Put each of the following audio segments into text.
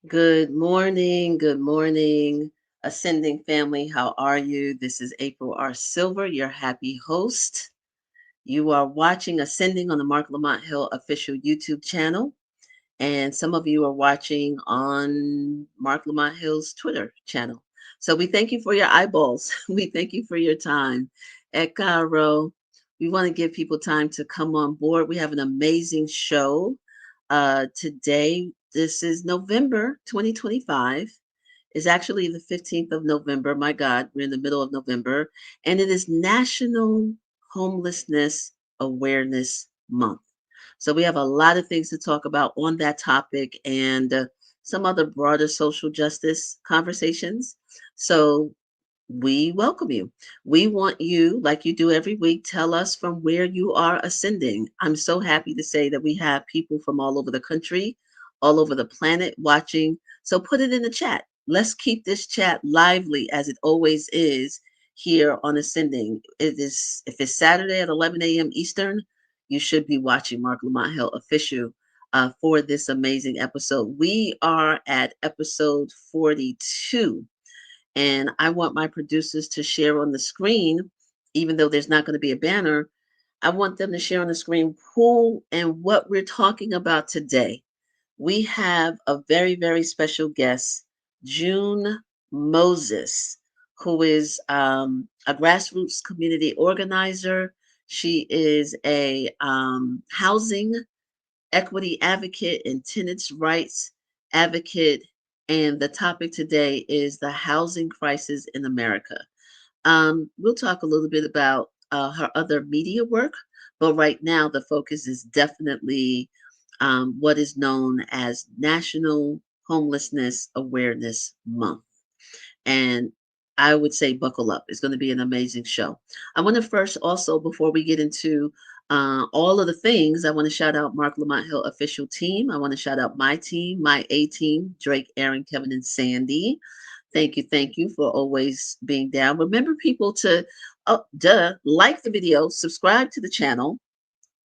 Good morning, Ascending family. How are you? This is April R. Silver, your happy host. You are watching Ascending on the Marc Lamont Hill official YouTube channel, and some of you are watching on Marc Lamont Hill's Twitter channel. So we thank you for your eyeballs. We thank you for your time. At Cairo, we want to give people time to come on board. We have an amazing show today. This is November 2025. It's actually the 15th of November. My God, we're in the middle of November, and it is National Homelessness Awareness Month. So we have a lot of things to talk about on that topic and some other broader social justice conversations. So we welcome you. We want you, like you do every week, tell us from where you are ascending. I'm so happy to say that we have people from all over the country, all over the planet watching. So put it in the chat. Let's keep this chat lively as it always is here on Ascending. It is if it's Saturday at 11 a.m. Eastern, you should be watching Mark Lamont Hill official for this amazing episode. We are at episode 42 and I want my producers to share on the screen, even though there's not going to be a banner. I want them to share on the screen who and what we're talking about today. We have a very, very special guest, June Moses, who is a grassroots community organizer. She is a housing equity advocate and tenants' rights advocate. And the topic today is the housing crisis in America. We'll talk a little bit about her other media work, but right now the focus is definitely what is known as National Homelessness Awareness Month. And I would say buckle up. It's going to be an amazing show. I want to first also, before we get into all of the things, I want to shout out Mark Lamont Hill official team. I want to shout out my team, my A team, Drake, Aaron, Kevin, and Sandy. Thank you for always being down. Remember, people, to like the video, subscribe to the channel,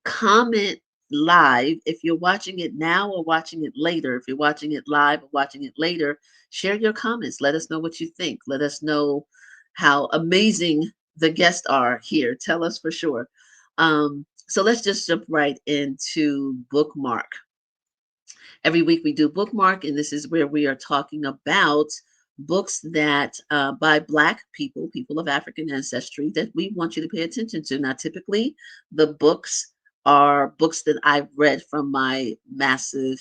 comment live if you're watching it now or watching it later. If you're watching it live or watching it later, share your comments. Let us know what you think. Let us know how amazing the guests are here. Tell us for sure. So let's just jump right into bookmark. Every week we do bookmark, and this is where we are talking about books that by Black people, people of African ancestry, that we want you to pay attention to. Now, typically, the books are books that I've read from my massive,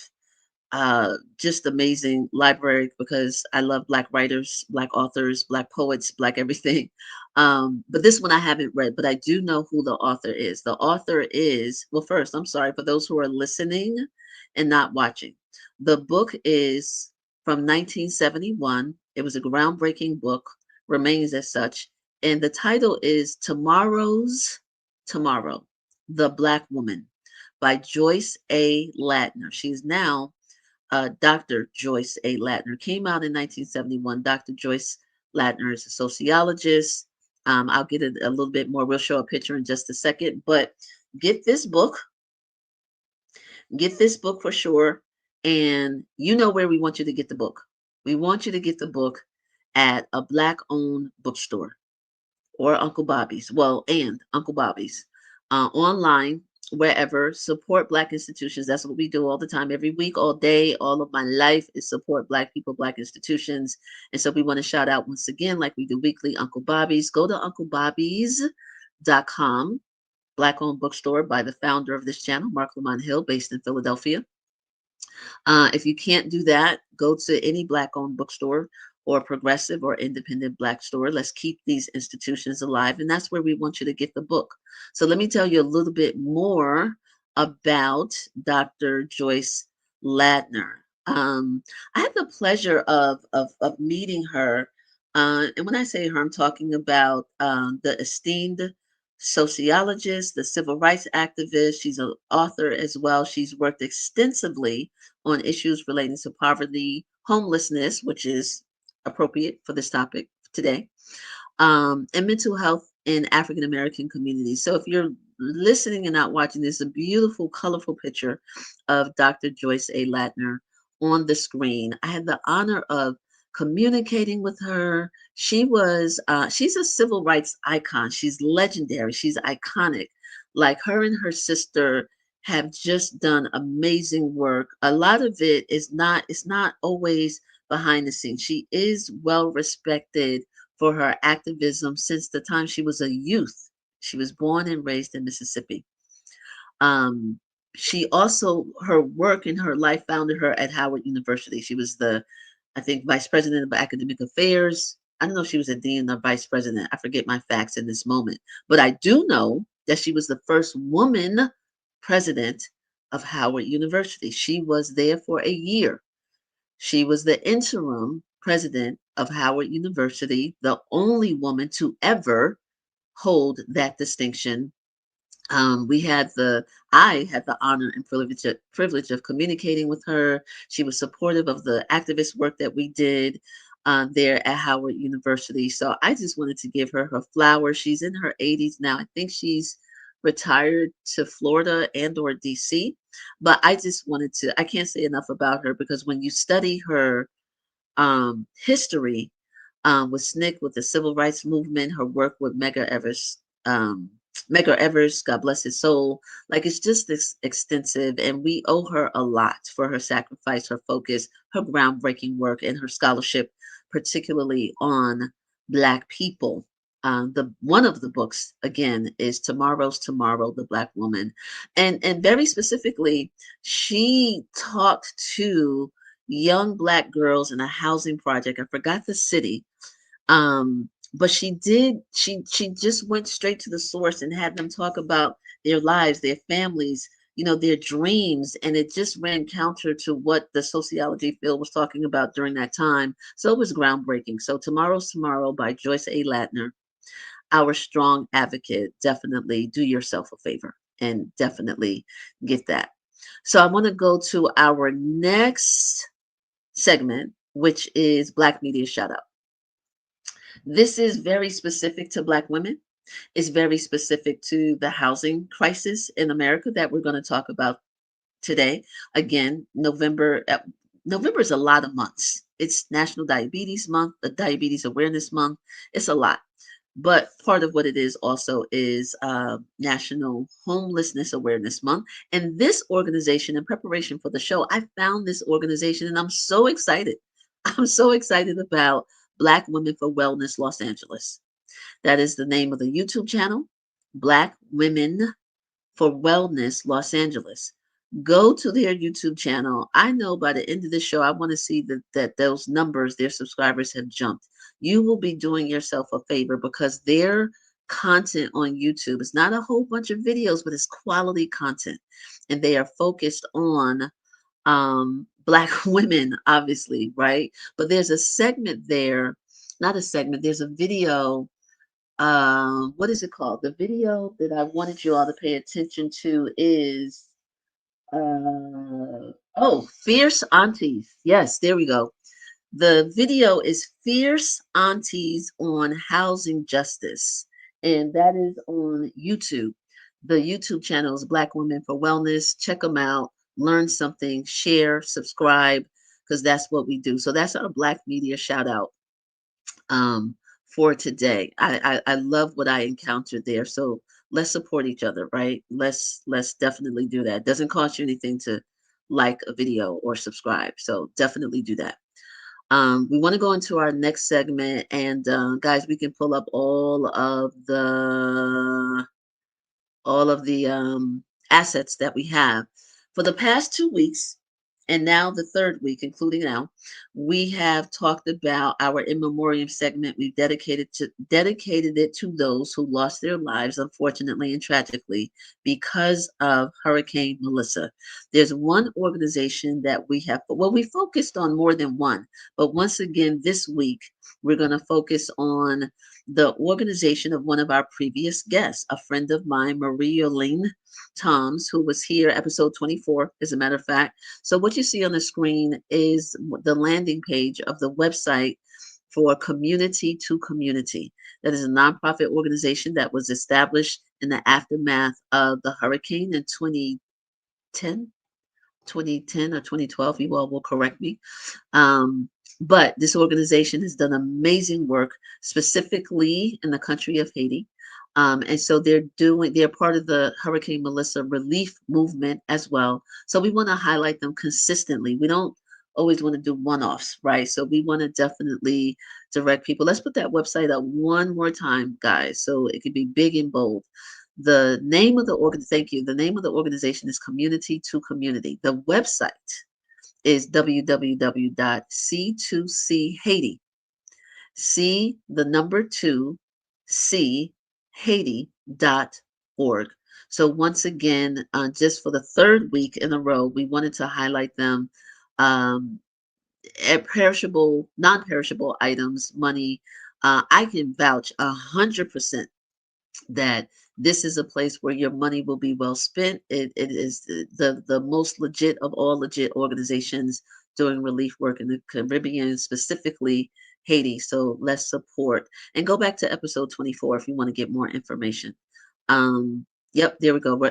just amazing library because I love Black writers, Black authors, Black poets, Black everything. But this one I haven't read, but I do know who the author is. The author is, well, first, I'm sorry for those who are listening and not watching. The book is from 1971. It was a groundbreaking book, remains as such. And the title is Tomorrow, The Black Woman by Joyce A. Latner. She's now Dr. Joyce A. Latner. Came out in 1971. Dr. Joyce Latner is a sociologist. I'll get it a little bit more. We'll show a picture in just a second. But get this book. Get this book for sure. And you know where we want you to get the book. We want you to get the book at a Black owned bookstore or Uncle Bobby's. Well, and Uncle Bobby's online, wherever. Support Black institutions. That's what we do all the time, every week, all day. All of my life is support Black people, Black institutions. And so we want to shout out once again, like we do weekly, Uncle Bobby's. Go to UncleBobby's.com, Black owned bookstore by the founder of this channel, Marc Lamont Hill, based in Philadelphia. If you can't do that, go to any Black owned bookstore or progressive or independent Black store. Let's keep these institutions alive. And that's where we want you to get the book. So let me tell you a little bit more about Dr. Joyce Ladner. I had the pleasure of meeting her. And when I say her, I'm talking about the esteemed sociologist, the civil rights activist. She's an author as well. She's worked extensively on issues relating to poverty, homelessness, which is appropriate for this topic today, and mental health in African American communities. So if you're listening and not watching, there's a beautiful, colorful picture of Dr. Joyce A. Latner on the screen. I had the honor of communicating with her. She's a civil rights icon. She's legendary. She's iconic. Like her and her sister have just done amazing work. A lot of it's not always behind the scenes. She is well respected for her activism since the time she was a youth. She was born and raised in Mississippi. Um, she also, her work in her life founded her at Howard University. She was I think, vice president of academic affairs. I don't know if she was a dean or vice president. I forget my facts in this moment. But I do know that she was the first woman president of Howard University. She was there for a year. She was the interim president of Howard University, the only woman to ever hold that distinction. We had I had the honor and privilege of communicating with her. She was supportive of the activist work that we did there at Howard University. So I just wanted to give her her flowers. She's in her 80s now. I think she's retired to Florida and or DC. But I just wanted to, I can't say enough about her because when you study her history with SNCC, with the civil rights movement, her work with Medgar Evers, God bless his soul. Like it's just this extensive, and we owe her a lot for her sacrifice, her focus, her groundbreaking work, and her scholarship, particularly on Black people. The one of the books again is Tomorrow's Tomorrow, the Black Woman, and very specifically, she talked to young Black girls in a housing project. I forgot the city, but she just went straight to the source and had them talk about their lives, their families, their dreams, and it just ran counter to what the sociology field was talking about during that time. So it was groundbreaking. So Tomorrow's Tomorrow by Joyce A. Latner, our strong advocate. Definitely do yourself a favor and definitely get that. So I want to go to our next segment, which is Black Media Shout Out. This is very specific to Black women. It's very specific to the housing crisis in America that we're going to talk about today. Again, November. November is a lot of months. It's National Diabetes Month, the Diabetes Awareness Month. It's a lot. But part of what it is also is National Homelessness Awareness Month. And this organization, in preparation for the show, I found this organization and I'm so excited. I'm so excited about Black Women for Wellness Los Angeles. That is the name of the YouTube channel, Black Women for Wellness Los Angeles. Go to their YouTube channel. I know by the end of the show, I want to see that those numbers, their subscribers have jumped. You will be doing yourself a favor because their content on YouTube is not a whole bunch of videos, but it's quality content. And they are focused on Black women, obviously, right? But there's a segment there, not a segment, there's a video. What is it called? The video that I wanted you all to pay attention to is Fierce Aunties. Yes, there we go. The video is Fierce Aunties on Housing Justice, and that is on YouTube. The YouTube channel is Black Women for Wellness. Check them out, learn something, share, subscribe, because that's what we do. So that's our Black Media shout out um, for today. I love what I encountered there. So let's support each other, right? Let's definitely do that. It doesn't cost you anything to like a video or subscribe. So definitely do that. We want to go into our next segment, and guys, we can pull up all of the assets that we have. For the past 2 weeks, and now the third week, including now, we have talked about our in memoriam segment. We've dedicated it to those who lost their lives, unfortunately and tragically, because of Hurricane Melissa. There's one organization that we have, well, we focused on more than one, but once again, this week, we're going to focus on the organization of one of our previous guests, a friend of mine, Maria Lynn Toms, who was here, episode 24, as a matter of fact. So, what you see on the screen is the landing page of the website for Community to Community. That is a nonprofit organization that was established in the aftermath of the hurricane in 2010. 2010 or 2012. You all will correct me. Um, but this organization has done amazing work specifically in the country of Haiti. And so they're part of the Hurricane Melissa relief movement as well. So we want to highlight them consistently. We don't always want to do one offs, right? So we want to definitely direct people. Let's put that website up one more time, guys, so it can be big and bold. The name of the thank you. The name of the organization is Community to Community. The website is www.c2chaiti, C the number two, C Haiti.org. So once again, just for the third week in a row, we wanted to highlight them. Um, Perishable, non-perishable items, money. I can vouch 100% that this is a place where your money will be well spent. It is the most legit of all legit organizations doing relief work in the Caribbean, specifically Haiti. So let's support and go back to episode 24 if you want to get more information. Yep, there we go.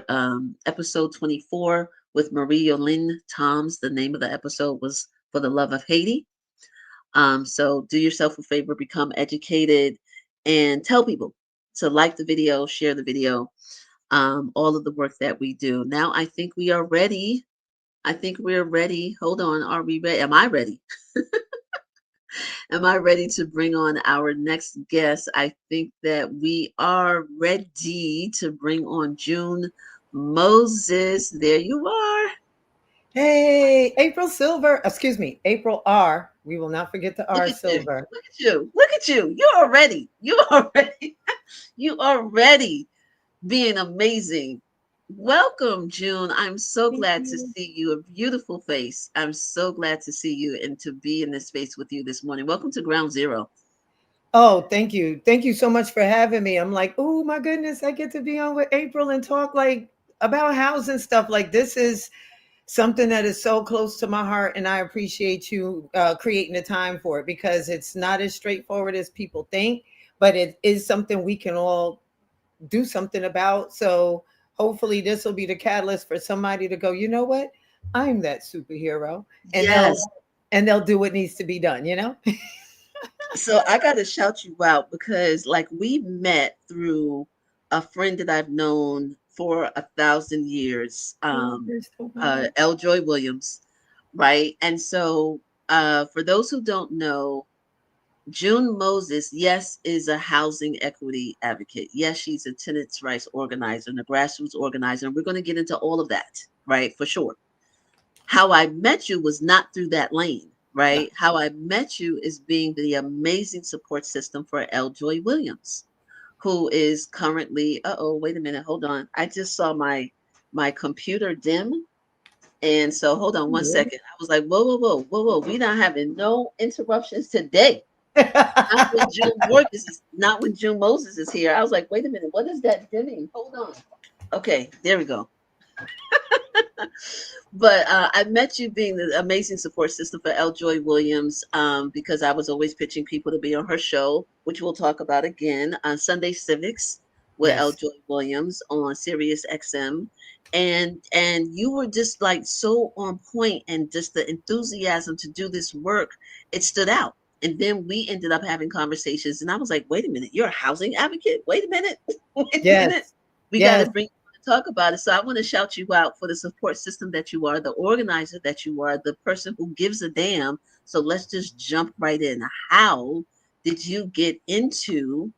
Episode 24 with Marie Yolene Toms. The name of the episode was For the Love of Haiti. So do yourself a favor, become educated, and tell people to like the video, share the video, all of the work that we do. Now I think we are ready. I think we're ready. Hold on. Are we ready? Am I ready? Am I ready to bring on our next guest? I think that we are ready to bring on June Moses. There you are. Hey, April Silver, excuse me, April R. We will not forget the Look R at you. Silver. Look at you. Look at you. You're already. You already. You already being amazing. Welcome, June. I'm so Thank glad to you. see you. A beautiful face. I'm so glad to see you and to be in this space with you this morning. Welcome to Ground Zero. Oh, thank you. Thank you so much for having me. I'm like, oh my goodness, I get to be on with April and talk like about housing stuff. Like this is something that is so close to my heart, and I appreciate you creating the time for it because it's not as straightforward as people think, but it is something we can all do something about. So hopefully this will be the catalyst for somebody to go, you know what? I'm that superhero. And they'll Yes. and they'll do what needs to be done, you know? So I got to shout you out because, like, we met through a friend that I've known for 1,000 years, Oh, you're so kind. L. Joy Williams, right? And so, for those who don't know, June Moses, yes, is a housing equity advocate. Yes, she's a tenants' rights organizer and a grassroots organizer. And we're going to get into all of that, right? For sure. How I met you was not through that lane, No. right? How I met you is being the amazing support system for L. Joy Williams, who is currently, wait a minute, hold on. I just saw my computer dim. And so hold on one second. I was like, whoa, whoa, whoa, whoa, whoa. We not having no interruptions today. Not when June Moses is here. I was like, wait a minute, what is that dimming? Hold on. Okay, there we go. But I met you being the amazing support system for L. Joy Williams, because I was always pitching people to be on her show, which we'll talk about again on Sunday Civics with L. Yes. Joy Williams on Sirius XM. And you were just like so on point, and just the enthusiasm to do this work, it stood out. And then we ended up having conversations, and I was like, wait a minute, you're a housing advocate? Wait a minute. Wait a minute. Yes. We got to Yes. bring talk about it. So I want to shout you out for the support system that you are, the organizer that you are, the person who gives a damn. So let's just jump right in. How did you get into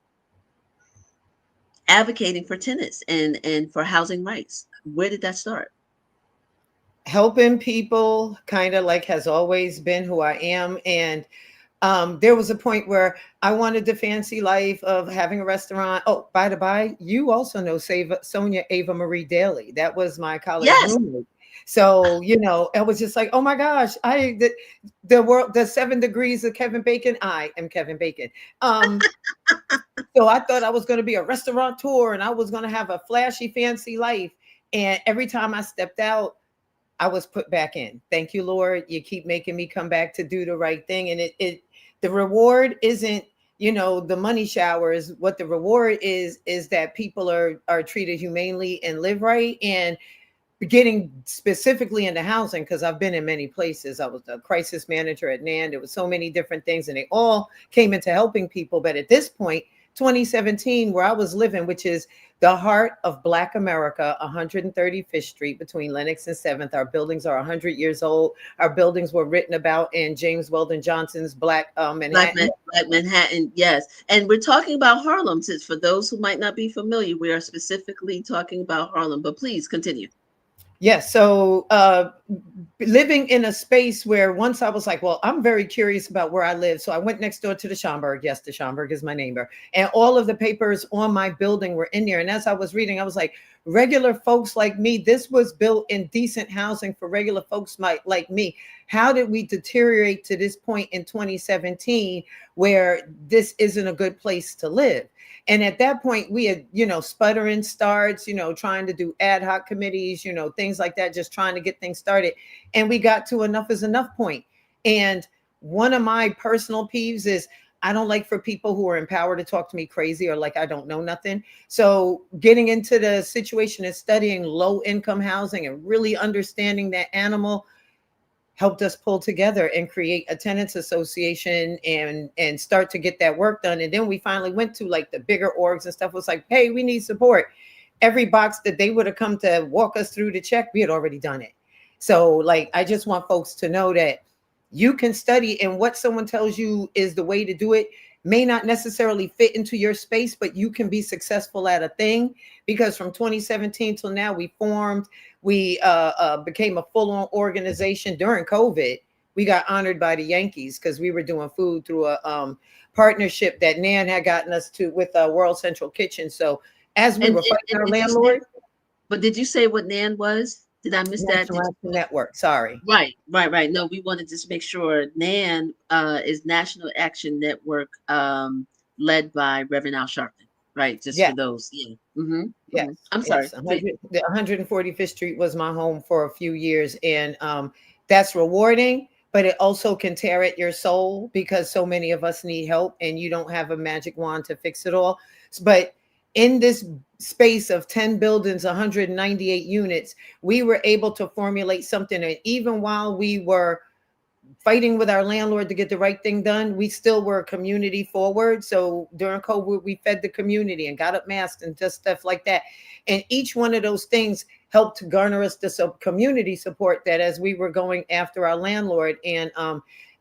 advocating for tenants and for housing rights? Where did that start? Helping people kind of like has always been who I am. And there was a point where I wanted the fancy life of having a restaurant. Oh, by the by, you also know Sonia Ava Marie Daly. That was my college Yes. roommate. So, I was just like, oh my gosh, the world, the 7 degrees of Kevin Bacon. I am Kevin Bacon. So I thought I was going to be a restaurateur and I was going to have a flashy, fancy life. And every time I stepped out, I was put back in. Thank you, Lord. You keep making me come back to do the right thing. And the reward isn't, the money showers. What the reward is that people are treated humanely and live right. And getting specifically into housing, because I've been in many places. I was a crisis manager at NAN. There was so many different things, and they all came into helping people. But at this point, 2017, where I was living, which is the heart of Black America, 135th Street between Lenox and 7th. Our buildings are 100 years old. Our buildings were written about in James Weldon Johnson's Black Manhattan. Black Manhattan, yes. And we're talking about Harlem. Since for those who might not be familiar, we are specifically talking about Harlem. But please continue. Yes. So living in a space where once I was like, well, I'm very curious about where I live. So I went next door to the Schomburg. Yes, the Schomburg is my neighbor. And all of the papers on my building were in there. And as I was reading, I was like, regular folks like me, this was built in decent housing for regular folks like me. How did we deteriorate to this point in 2017 where this isn't a good place to live? And at that point, we had, sputtering starts, trying to do ad hoc committees, things like that, just trying to get things started. And we got to enough is enough point. And one of my personal peeves is I don't like for people who are in power to talk to me crazy or like I don't know nothing. So getting into the situation and studying low income housing and really understanding that animal helped us pull together and create a tenants association and start to get that work done. And then we finally went to like the bigger orgs and stuff. It was like, hey, we need support. Every box that they would have come to walk us through to check, we had already done it. So like, I just want folks to know that you can study, and what someone tells you is the way to do it may not necessarily fit into your space, but you can be successful at a thing. Because from 2017 till now, we became a full-on organization. During COVID, we got honored by the Yankees because we were doing food through a partnership that Nan had gotten us to with World Central Kitchen. So as we And, were and, fighting and our did you say? landlord, But did you say what NAN was? Did I miss that? National Action Network, sorry. Right. No, we want to just make sure NAN is National Action Network, led by Reverend Al Sharpton. Right, just for Yeah. those. Yeah. Yes, I'm sorry. yes. The 145th Street was my home for a few years, and that's rewarding, but it also can tear at your soul because so many of us need help, and you don't have a magic wand to fix it all. But in this space of 10 buildings, 198 units, we were able to formulate something. And even while we were fighting with our landlord to get the right thing done, we still were community forward. So during COVID, we fed the community and got up masks and just stuff like that. And each one of those things helped to garner us the community support that as we were going after our landlord. And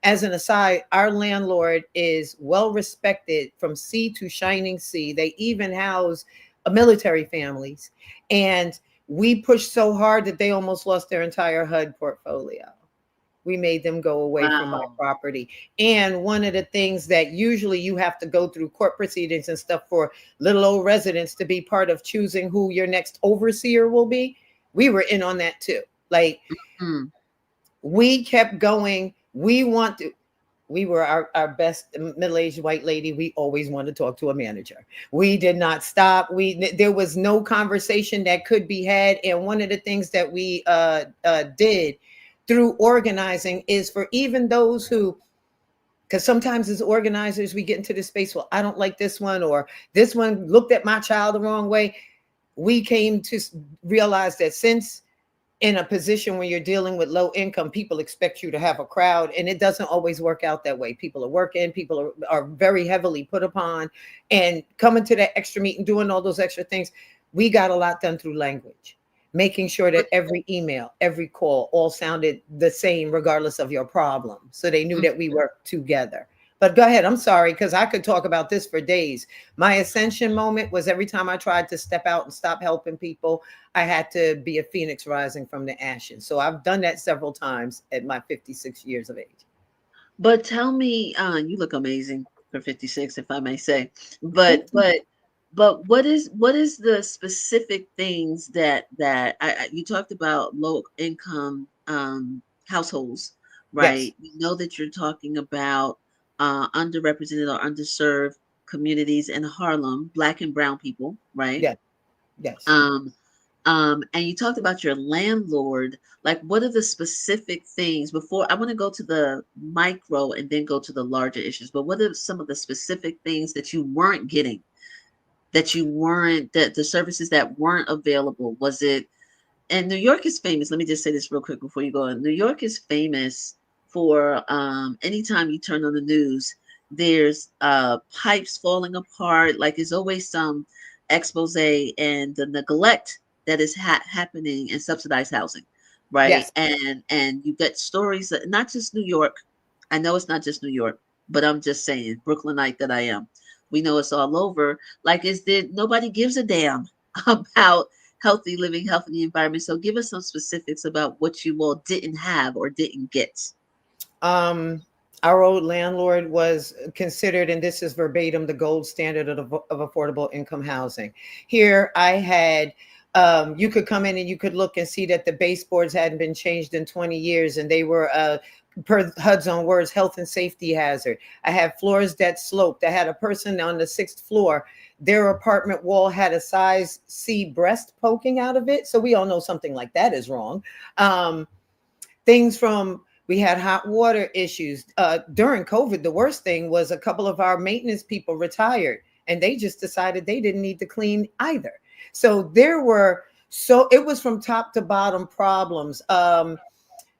as an aside, our landlord is well respected from sea to shining sea. They even house military families. And we pushed so hard that they almost lost their entire HUD portfolio. We made them go away from my Wow. property. And one of the things that usually you have to go through court proceedings and stuff for little old residents to be part of choosing who your next overseer will be, we were in on that too. Like Mm. we kept going. We were our best middle-aged white lady. We always wanted to talk to a manager. We did not stop. There was no conversation that could be had. And one of the things that we did through organizing is for even those who, because sometimes as organizers we get into this space, well, I don't like this one, or this one looked at my child the wrong way. We came to realize that since in a position where you're dealing with low income, people expect you to have a crowd, and it doesn't always work out that way. People are working, people are very heavily put upon, and coming to that extra meeting, doing all those extra things. We got a lot done through language, making sure But that every email, every call all sounded the same regardless of your problem, so they knew mm, that we worked together. But go ahead, I'm sorry, because I could talk about this for days. My ascension moment was every time I tried to step out and stop helping people, I had to be a phoenix rising from the ashes. So I've done that several times at my 56 years of age. but tell me, you look amazing for 56, if I may say. But Thank you. but but what is the specific things that you talked about low income households, Yes, right? We know that you're talking about underrepresented or underserved communities in Harlem, black and brown people, right? yes, yes. Um, and you talked about your landlord. Like, what are the specific things before I want to go to the micro and then go to the larger issues? But what are some of the specific things that you weren't getting, that the services that weren't available? Was it and New York is famous. Let me just say this real quick before you go on. New York is famous for anytime you turn on the news, there's pipes falling apart. Like there's always some expose and the neglect that is happening in subsidized housing, right? Yes. And you get stories that not just New York. I know it's not just New York, but I'm just saying, Brooklynite that I am. We know it's all over. Like, is there nobody gives a damn about healthy living, healthy environment. So give us some specifics about what you all didn't have or didn't get. Um, our old landlord was considered, and this is verbatim, the gold standard of affordable income housing. Here, I had, you could come in and you could look and see that the baseboards hadn't been changed in 20 years, and they were, per HUD's own words, health and safety hazard. I had floors that sloped. I had a person on the sixth floor. Their apartment wall had a size C breast poking out of it. So we all know something like that is wrong. Um, Things from, we had hot water issues during COVID. The worst thing was a couple of our maintenance people retired, and they just decided they didn't need to clean either. So there were, so it was from top to bottom problems.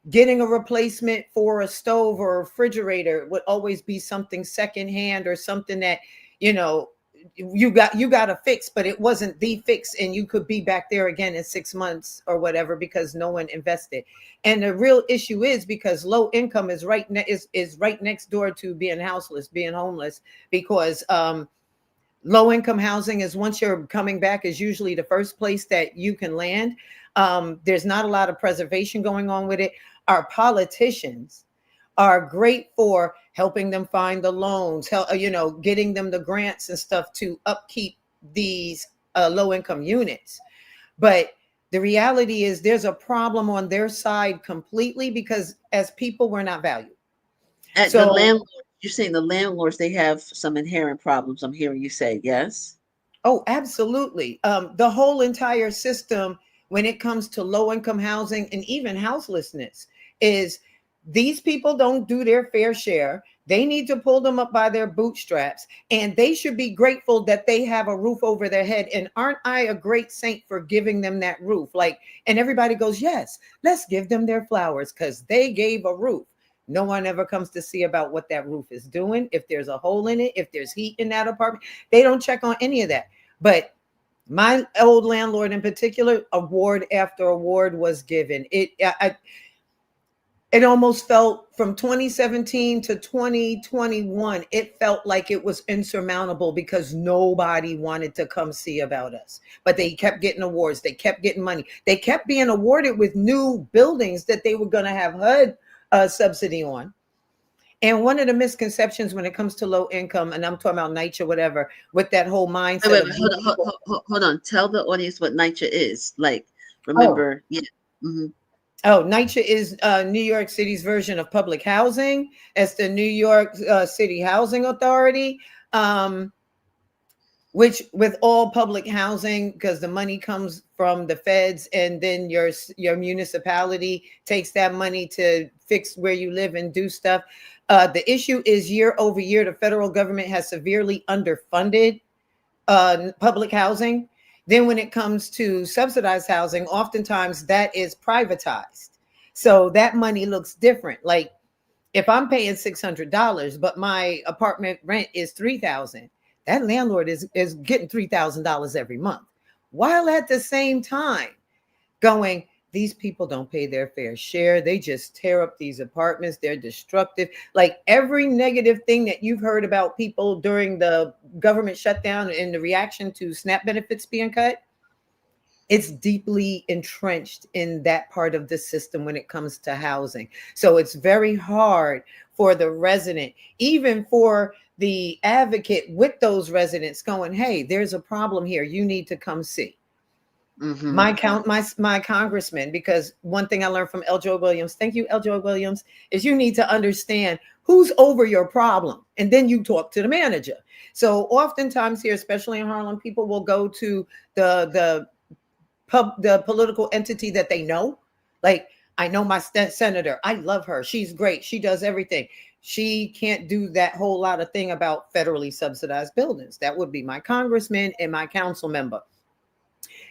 Getting a replacement for a stove or a refrigerator would always be something secondhand or something that, you know, you got to fix, but it wasn't the fix, and you could be back there again in 6 months or whatever because no one invested. And the real issue is because low income is is right next door to being houseless, being homeless, because low income housing is, once you're coming back, is usually the first place that you can land. There's not a lot of preservation going on with it. Our politicians are great for helping them find the loans, getting them the grants and stuff to upkeep these low income units. But the reality is there's a problem on their side completely, because as people, we're not valued. At the So, landlord, you're saying the landlords, they have some inherent problems. I'm hearing you say, yes? oh, absolutely. The whole entire system, when it comes to low income housing and even houselessness, is these people don't do their fair share. They need to pull them up by their bootstraps, and they should be grateful that they have a roof over their head. And aren't I a great saint for giving them that roof? Like, and everybody goes, yes, let's give them their flowers because they gave a roof. No one ever comes to see about what that roof is doing, if there's a hole in it, if there's heat in that apartment. They don't check on any of that. But my old landlord in particular, award after award was given. It almost felt, from 2017 to 2021, it felt like it was insurmountable because nobody wanted to come see about us. But they kept getting awards. They kept getting money. They kept being awarded with new buildings that they were going to have HUD subsidy on. And one of the misconceptions when it comes to low income, and I'm talking about NYCHA, whatever, with that whole Wait, mindset wait, of wait, you people. hold on. Tell the audience what NYCHA is. Like, Oh, remember, yeah. Hmm. oh, NYCHA is New York City's version of public housing. It's the New York City Housing Authority, which, with all public housing, because the money comes from the feds, and then your municipality takes that money to fix where you live and do stuff. The issue is, year over year, the federal government has severely underfunded public housing. Then, when it comes to subsidized housing, oftentimes that is privatized. So that money looks different. Like, if I'm paying $600, but my apartment rent is 3,000, that landlord is getting $3,000 every month. While at the same time going, these people don't pay their fair share. They just tear up these apartments. They're destructive. Like, every negative thing that you've heard about people during the government shutdown and the reaction to SNAP benefits being cut, it's deeply entrenched in that part of the system when it comes to housing. So it's very hard for the resident, even for the advocate with those residents, going, hey, there's a problem here. You need to come see Hmm. my congressman, because one thing I learned from L. Joe Williams, thank you, L. Joe Williams, is you need to understand who's over your problem, and then you talk to the manager. So oftentimes here, especially in Harlem, people will go to the political entity that they know. Like, I know my senator. I love her. She's great. She does everything. She can't do that whole lot of thing about federally subsidized buildings. That would be my congressman and my council member.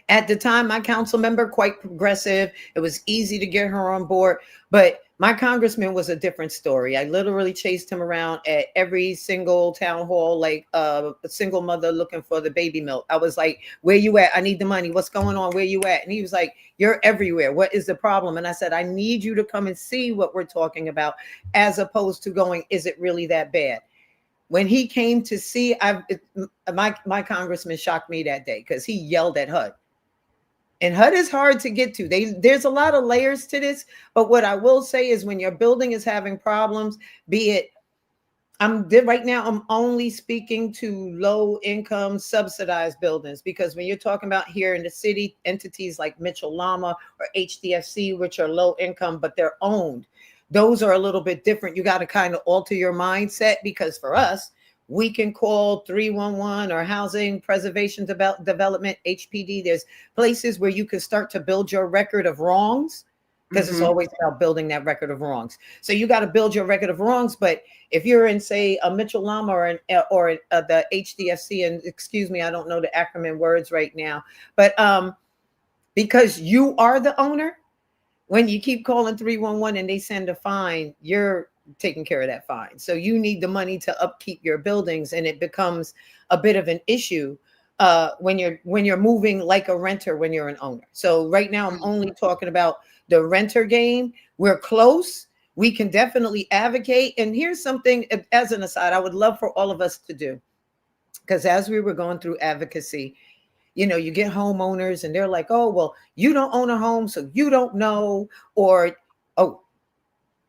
At the time, my council member, quite progressive. It was easy to get her on board. But my congressman was a different story. I literally chased him around at every single town hall, like a single mother looking for the baby milk. I was like, where you at? I need the money. What's going on? Where you at? And he was like, you're everywhere. What is the problem? And I said, I need you to come and see what we're talking about, as opposed to going, is it really that bad? When he came to see, my congressman shocked me that day because he yelled at HUD. And HUD is hard to get to. There's a lot of layers to this, but what I will say is when your building is having problems, be it right now I'm only speaking to low income subsidized buildings, because when you're talking about here in the city, entities like Mitchell Lama or HDFC, which are low income but they're owned, those are a little bit different. You got to kind of alter your mindset, because for us, we can call 311 or Housing Preservation Development, HPD. There's places where you can start to build your record of wrongs, because it's Mm-hmm. always about building that record of wrongs. So you got to build your record of wrongs. But if you're in, say, a Mitchell Lama or the HDFC, and excuse me, I don't know the acronym words right now, but because you are the owner, when you keep calling 311 and they send a fine, you're taking care of that fine. So you need the money to upkeep your buildings, and it becomes a bit of an issue when you're moving like a renter when you're an owner. So right now I'm only talking about the renter game. We're close. We can definitely advocate. And here's something as an aside, I would love for all of us to do, because as we were going through advocacy, you get homeowners and they're like, oh, well, you don't own a home, so you don't know. Or, oh,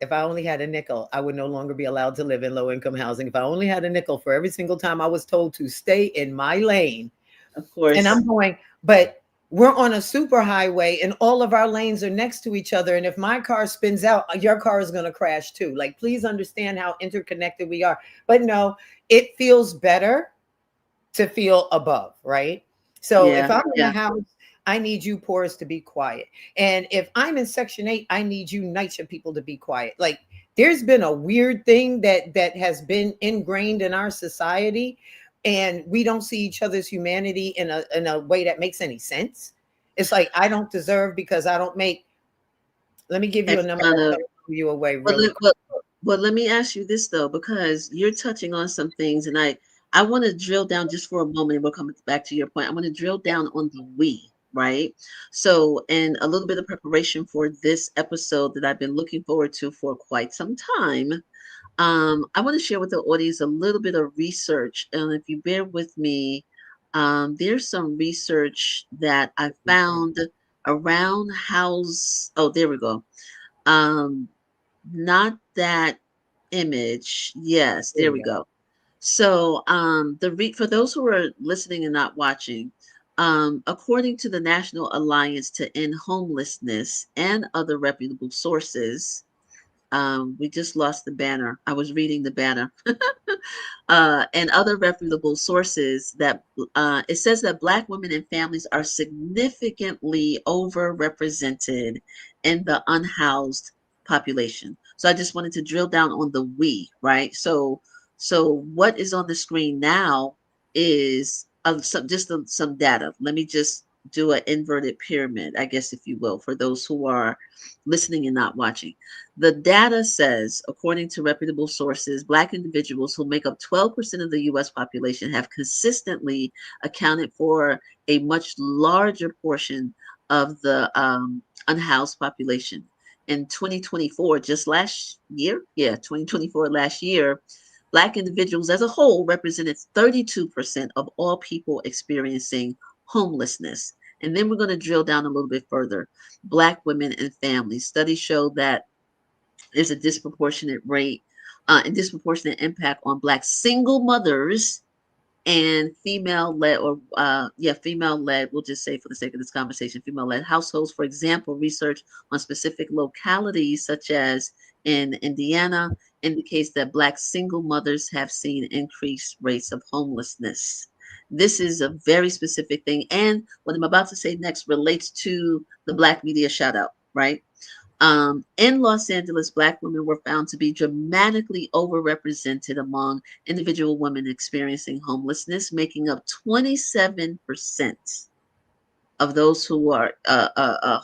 if I only had a nickel, I would no longer be allowed to live in low income housing. If I only had a nickel for every single time I was told to stay in my lane. Of And course. I'm going, but we're on a super highway and all of our lanes are next to each other. And if my car spins out, your car is going to crash too. Like, please understand how interconnected we are. But no, it feels better to feel above, right? So if Yeah. I'm in a Yeah. house, I need you poorest to be quiet. And if I'm in Section 8, I need you NYCHA people to be quiet. Like, there's been a weird thing that has been ingrained in our society, and we don't see each other's humanity in a way that makes any sense. It's like, I don't deserve because I don't make. Let me give you a X number amount that's of going to blow you away Well, really quick. let me ask you this though, because you're touching on some things, and I want to drill down just for a moment, and we'll come back to your point. I want to drill down on the we, right? So, and a little bit of preparation for this episode that I've been looking forward to for quite some time. I want to share with the audience a little bit of research, and if you bear with me, there's some research that I found around house. Oh, there we go. Um, Not that image. Yes, There there we we go. go. So, for those who are listening and not watching, according to the National Alliance to End Homelessness and other reputable sources, we just lost the banner. I was reading the banner. And other reputable sources that it says that Black women and families are significantly overrepresented in the unhoused population. So I just wanted to drill down on the we, right? So what is on the screen now is some data. Let me just do an inverted pyramid, I guess, if you will, for those who are listening and not watching. The data says, according to reputable sources, Black individuals who make up 12% of the US population have consistently accounted for a much larger portion of the unhoused population. In 2024, just last year, 2024, last year, Black individuals as a whole represented 32% of all people experiencing homelessness. And then we're going to drill down a little bit further. Black women and families. Studies show that there's a disproportionate rate and disproportionate impact on Black single mothers and female-led, female-led, we'll just say for the sake of this conversation, female-led households. For example, research on specific localities such as in Indiana indicates that Black single mothers have seen increased rates of homelessness. This is a very specific thing, and what I'm about to say next relates to the Black media shout out, right? In Los Angeles, Black women were found to be dramatically overrepresented among individual women experiencing homelessness, making up 27%. of those who are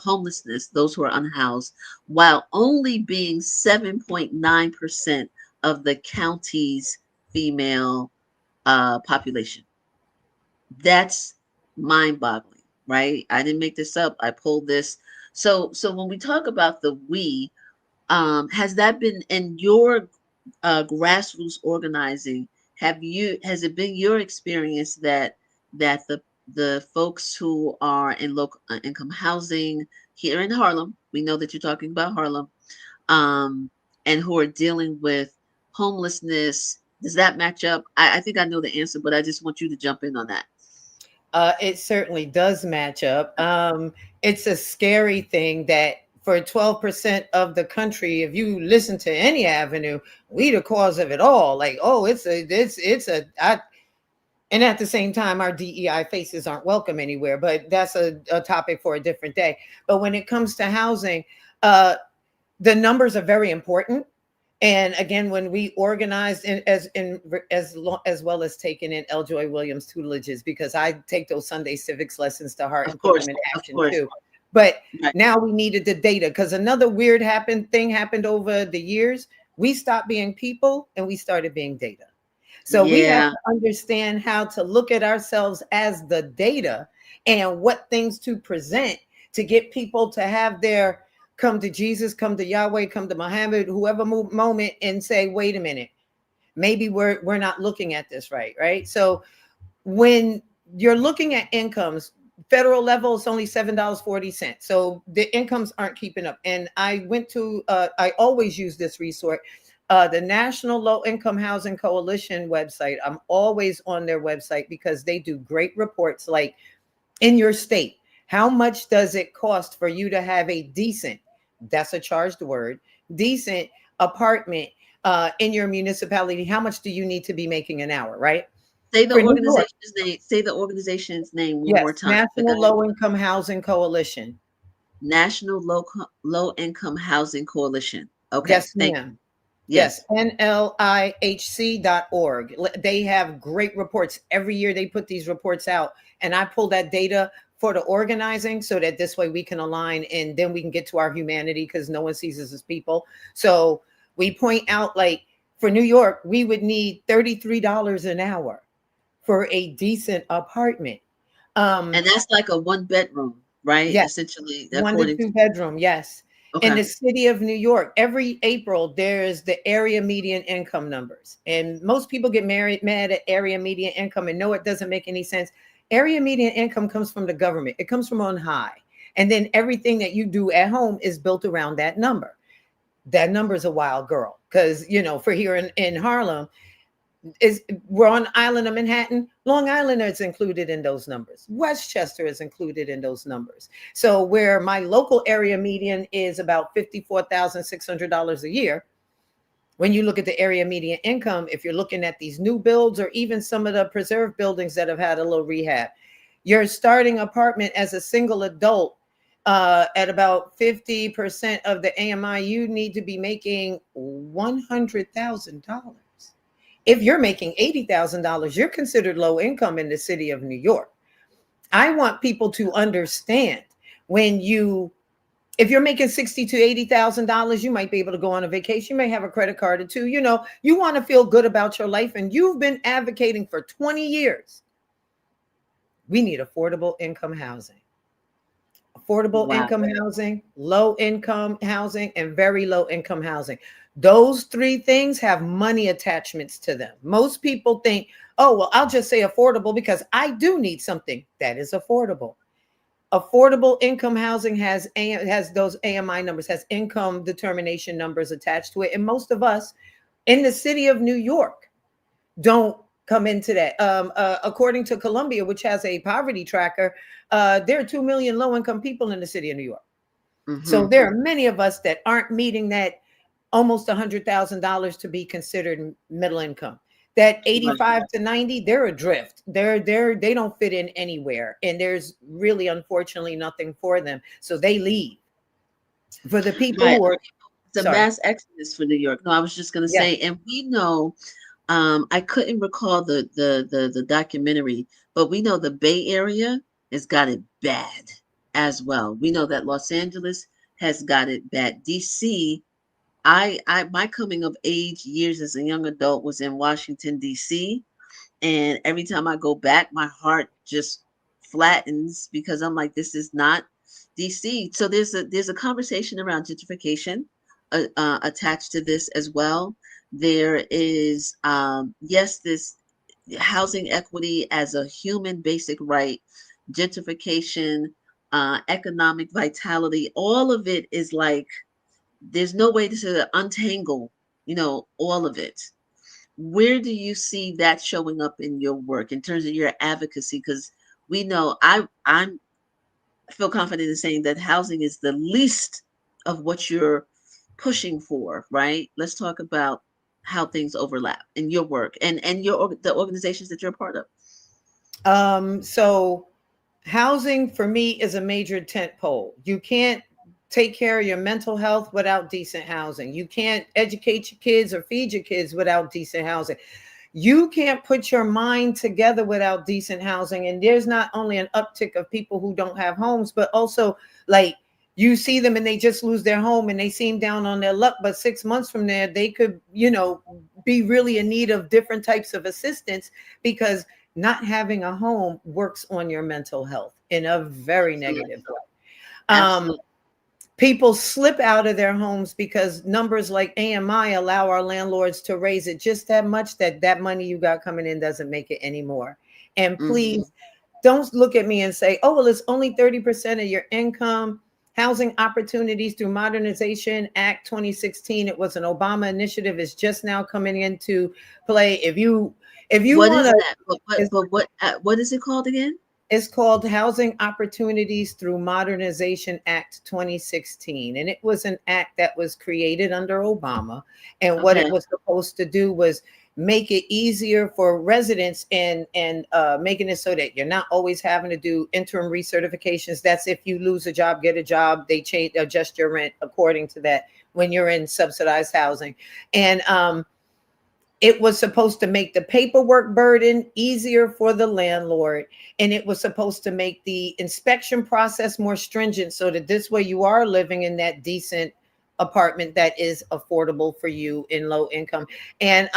homelessness, those who are unhoused, while only being 7.9% of the county's female population. That's mind-boggling, right? I didn't make this up. I pulled this. So when we talk about the we, has that been in your grassroots organizing? Has it been your experience that the folks who are in low income housing here in Harlem, we know that you're talking about Harlem, um, and who are dealing with homelessness, does that match up? I think I know the answer, but I just want you to jump in on that. It certainly does match up. It's a scary thing that for 12% of the country, if you listen to any avenue, we the cause of it all. Like, oh, and at the same time, our DEI faces aren't welcome anywhere, but that's a topic for a different day. But when it comes to housing, uh, the numbers are very important. And again, when we organized as well as taking in L. Joy Williams tutelages, because I take those Sunday civics lessons to heart Of and put course, them in of action course. too. But Right. now we needed the data because another weird thing happened over the years. We stopped being people and we started being data. So we have Yeah, to understand how to look at ourselves as the data and what things to present to get people to have their come to Jesus, come to Yahweh, come to Muhammad, whoever moment and say, wait a minute, maybe we're not looking at this right, right? So when you're looking at incomes, federal level is only $7.40. So the incomes aren't keeping up. And I went to I always use this resource, the National Low Income Housing Coalition website. I'm always on their website because they do great reports like in your state. How much does it cost for you to have a decent, that's a charged word, decent apartment in your municipality? How much do you need to be making an hour, right? say the For New York, organization's name. Say the organization's name one more yes, time. The National guy, Low Income Housing Coalition. National Low Income Housing Coalition. Okay, Yes, thank ma'am. you. Yes, Yes, nlihc.org. They have great reports. Every year they put these reports out, and I pull that data for the organizing so that this way we can align and then we can get to our humanity because no one sees us as people. So we point out, like for New York, we would need $33 an hour for a decent apartment. Um, and that's like a one bedroom, right? yes, Essentially, one to according two to bedroom, yes. In okay. the city of New York, every April there's the area median income numbers. And most people get mad at area median income and no, it doesn't make any sense. Area median income comes from the government. It comes from on high. And then everything that you do at home is built around that number. That number is a wild girl. Because, for here in Harlem, is we're on the island of Manhattan. Long Island is included in those numbers. Westchester is included in those numbers. So where my local area median is about $54,600 a year, when you look at the area median income, if you're looking at these new builds or even some of the preserved buildings that have had a little rehab, your starting apartment as a single adult at about 50% of the AMI, you need to be making $100,000. If you're making $80,000, you're considered low income in the city of New York. I want people to understand when if you're making $60,000 to $80,000, you might be able to go on a vacation. You may have a credit card or two. You want to feel good about your life, and you've been advocating for 20 years. We need affordable income housing. Affordable Wow. income housing, low income housing, and very low income housing. Those three things have money attachments to them. Most people think, oh, well, I'll just say affordable because I do need something that is affordable. Affordable income housing has those AMI numbers, has income determination numbers attached to it. And most of us in the city of New York don't come into that. According to Columbia, which has a poverty tracker, there are 2 million low income people in the city of New York. So Mm-hmm. there are many of us that aren't meeting that almost $100,000 to be considered middle income. That Right. 85 to 90, they're adrift. They don't fit in anywhere, and there's really unfortunately nothing for them. So they leave. For the people Right. who are It's a sorry, mass exodus for New York. No, I was just gonna yeah, say, and we know, I couldn't recall the documentary, but we know the Bay Area. has got it bad as well. We know that Los Angeles has got it bad. DC, I my coming of age years as a young adult was in Washington D.C. And every time I go back, my heart just flattens because I'm like, this is not DC. So there's a conversation around gentrification attached to this as well. There is yes, this housing equity as a human basic right, gentrification, economic vitality. All of it is like there's no way to untangle, all of it. Where do you see that showing up in your work in terms of your advocacy? Because we know I feel confident in saying that housing is the least of what you're pushing for, right? Let's talk about how things overlap in your work and the organizations that you're a part of. So housing for me is a major tent pole. You can't take care of your mental health without decent housing. You can't educate your kids or feed your kids without decent housing. You can't put your mind together without decent housing. And there's not only an uptick of people who don't have homes, but also like you see them and they just lose their home and they seem down on their luck. But 6 months from there, they could, be really in need of different types of assistance because not having a home works on your mental health in a very negative Absolutely. way. Um, Absolutely. People slip out of their homes because numbers like AMI allow our landlords to raise it just that much that that money you got coming in doesn't make it anymore. And Hmm. please don't look at me and say, oh, well, it's only 30% of your income. Housing Opportunities through Modernization Act 2016. It was an Obama initiative. Is just now coming into play. If you What want is to, that? What is it called again? it's called Housing Opportunities through Modernization Act 2016. And it was an act that was created under Obama. And what it Okay. was supposed to do was make it easier for residents and making it so that you're not always having to do interim recertifications. That's if you lose a job, get a job, they change adjust your rent according to that when you're in subsidized housing. And it was supposed to make the paperwork burden easier for the landlord. And it was supposed to make the inspection process more stringent so that this way you are living in that decent apartment that is affordable for you in low income. And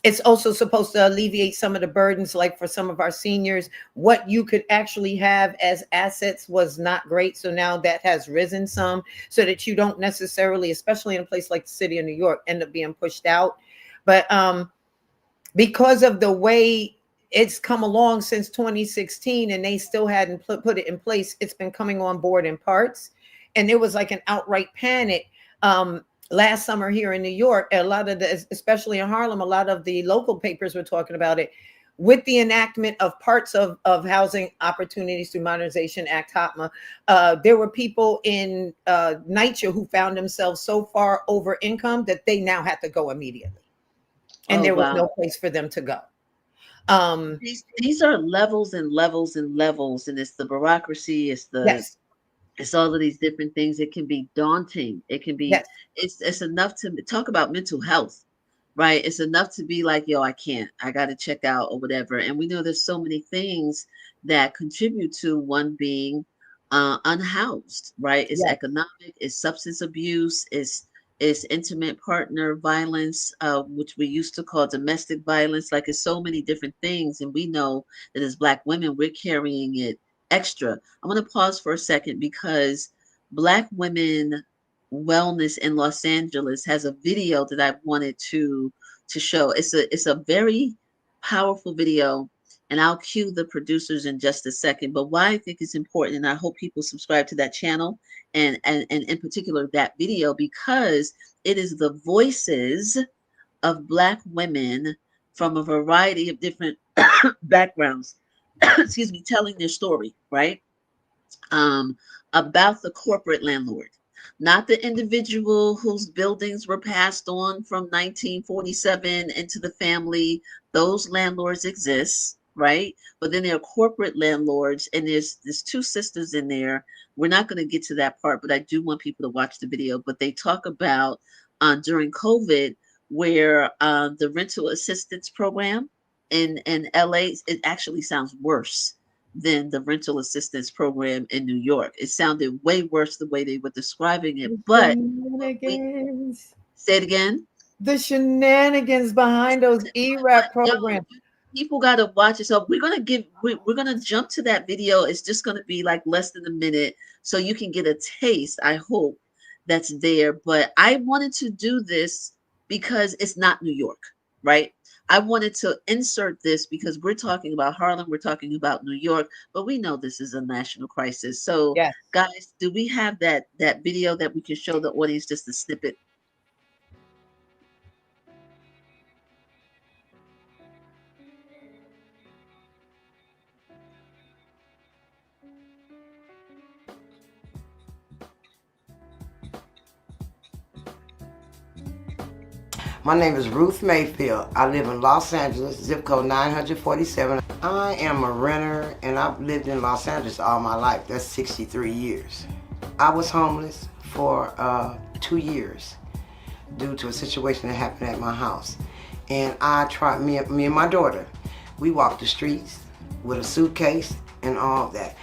it's also supposed to alleviate some of the burdens, like for some of our seniors, what you could actually have as assets was not great. So now that has risen some so that you don't necessarily, especially in a place like the city of New York, end up being pushed out. But because of the way it's come along since 2016 and they still hadn't put it in place, it's been coming on board in parts. And it was like an outright panic. Last summer here in New York, a lot of the, especially in Harlem, a lot of the local papers were talking about it. With the enactment of parts of Housing Opportunities through Modernization Act, HOPMA, there were people in NYCHA who found themselves so far over income that they now had to go immediately, and Oh there was wow. no place for them to go. Um, These are levels and levels and levels, and it's the bureaucracy, yes, it's all of these different things. It can be daunting. It can be yes, it's enough to talk about mental health, right? It's enough to be like, yo, I can't. I got to check out or whatever. And we know there's so many things that contribute to one being unhoused, right? It's yes, economic, it's substance abuse, it's intimate partner violence, which we used to call domestic violence. Like it's so many different things, and we know that as Black women, we're carrying it extra. I want to pause for a second because Black women wellness in Los Angeles has a video that I wanted to show. It's a very powerful video, and I'll cue the producers in just a second. But why I think it's important, and I hope people subscribe to that channel and in particular that video, because it is the voices of Black women from a variety of different backgrounds, excuse me, telling their story, right? um, about the corporate landlord, not the individual whose buildings were passed on from 1947 into the family. Those landlords exist, right? But then there are corporate landlords, and there's two sisters in there. We're not going to get to that part, but I do want people to watch the video. But they talk about during COVID, where the rental assistance program in LA, it actually sounds worse than the rental assistance program in New York. It sounded way worse the way they were describing it. The But what we shenanigans. say it again. The shenanigans behind those But ERAP yo, programs. people gotta watch it. So we're gonna jump to that video. It's just gonna be like less than a minute, so you can get a taste. I hope that's there. But I wanted to do this because it's not New York, right? I wanted to insert this because we're talking about Harlem, we're talking about New York, but we know this is a national crisis. So, Yes. guys, do we have that video that we can show the audience just a snippet? My name is Ruth Mayfield. I live in Los Angeles, zip code 947. I am a renter and I've lived in Los Angeles all my life. That's 63 years. I was homeless for 2 years due to a situation that happened at my house. And I tried, me and my daughter, we walked the streets with a suitcase and all that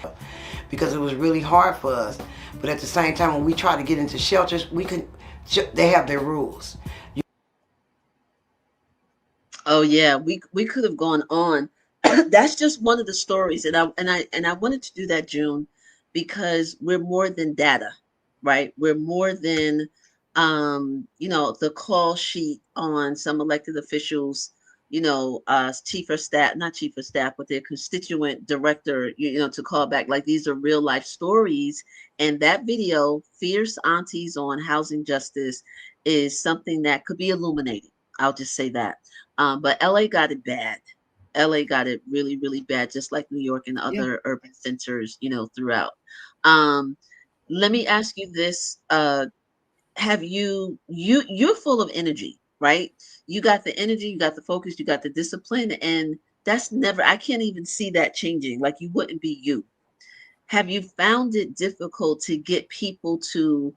because it was really hard for us. But at the same time, when we tried to get into shelters, they have their rules. Oh yeah, we could have gone on. That's just one of the stories, and I wanted to do that, June, because we're more than data, right? We're more than the call sheet on some elected officials, chief of staff, not chief of staff, but their constituent director, to call back. Like these are real life stories, and that video, Fierce Aunties on Housing Justice, is something that could be illuminating. I'll just say that. But LA got it bad. LA got it really, really bad, just like New York and Yeah. other urban centers, throughout. Um, Let me ask you this. Have you're full of energy, right? You got the energy, you got the focus, you got the discipline, and that's never, I can't even see that changing. Like you wouldn't be you. Have you found it difficult to get people to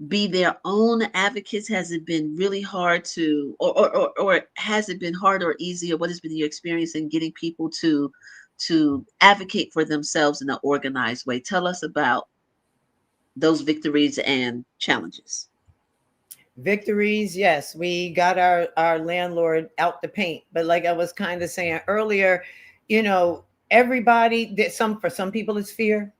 be their own advocates? Has it been really hard to, or has it been hard or easy, or what has been your experience in getting people to advocate for themselves in an organized way? Tell us about those victories and challenges. Victories, yes, we got our landlord out the paint, but like I was kind of saying earlier, everybody that some for some people it's fear.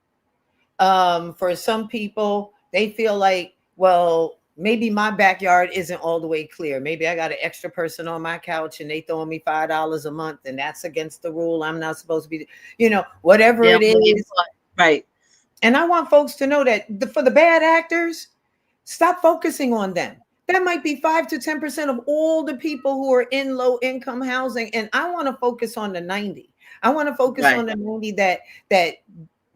For some people, they feel like, well, maybe my backyard isn't all the way clear. Maybe I got an extra person on my couch and they throwing me $5 a month, and that's against the rule. I'm not supposed to be, whatever They it don't want to get is. caught. Right. And I want folks to know that for the bad actors, stop focusing on them. That might be 5 to 10% of all the people who are in low income housing. And I want to focus on the 90. I want to focus Right. on the 90 that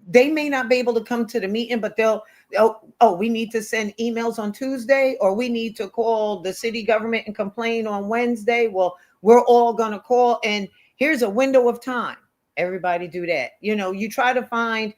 they may not be able to come to the meeting, but oh, we need to send emails on Tuesday, or we need to call the city government and complain on Wednesday. Well, we're all going to call, and here's a window of time. Everybody do that. You try to find.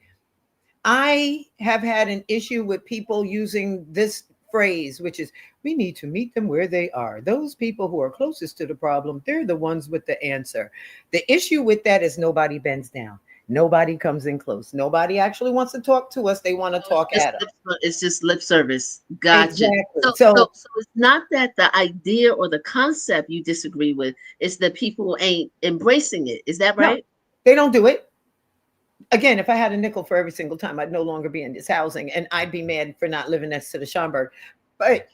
I have had an issue with people using this phrase, which is, we need to meet them where they are. Those people who are closest to the problem, they're the ones with the answer. The issue with that is nobody bends down. Nobody comes in close. Nobody actually wants to talk to us. They want to So it's talk just at us. it's just lip service. Gotcha. Exactly. So so So so it's not that the idea or the concept you disagree with, it's that people ain't embracing it. Is that no, right? they don't do it. Again, if I had a nickel for every single time, I'd no longer be in this housing, and I'd be mad for not living next to the Schomburg. But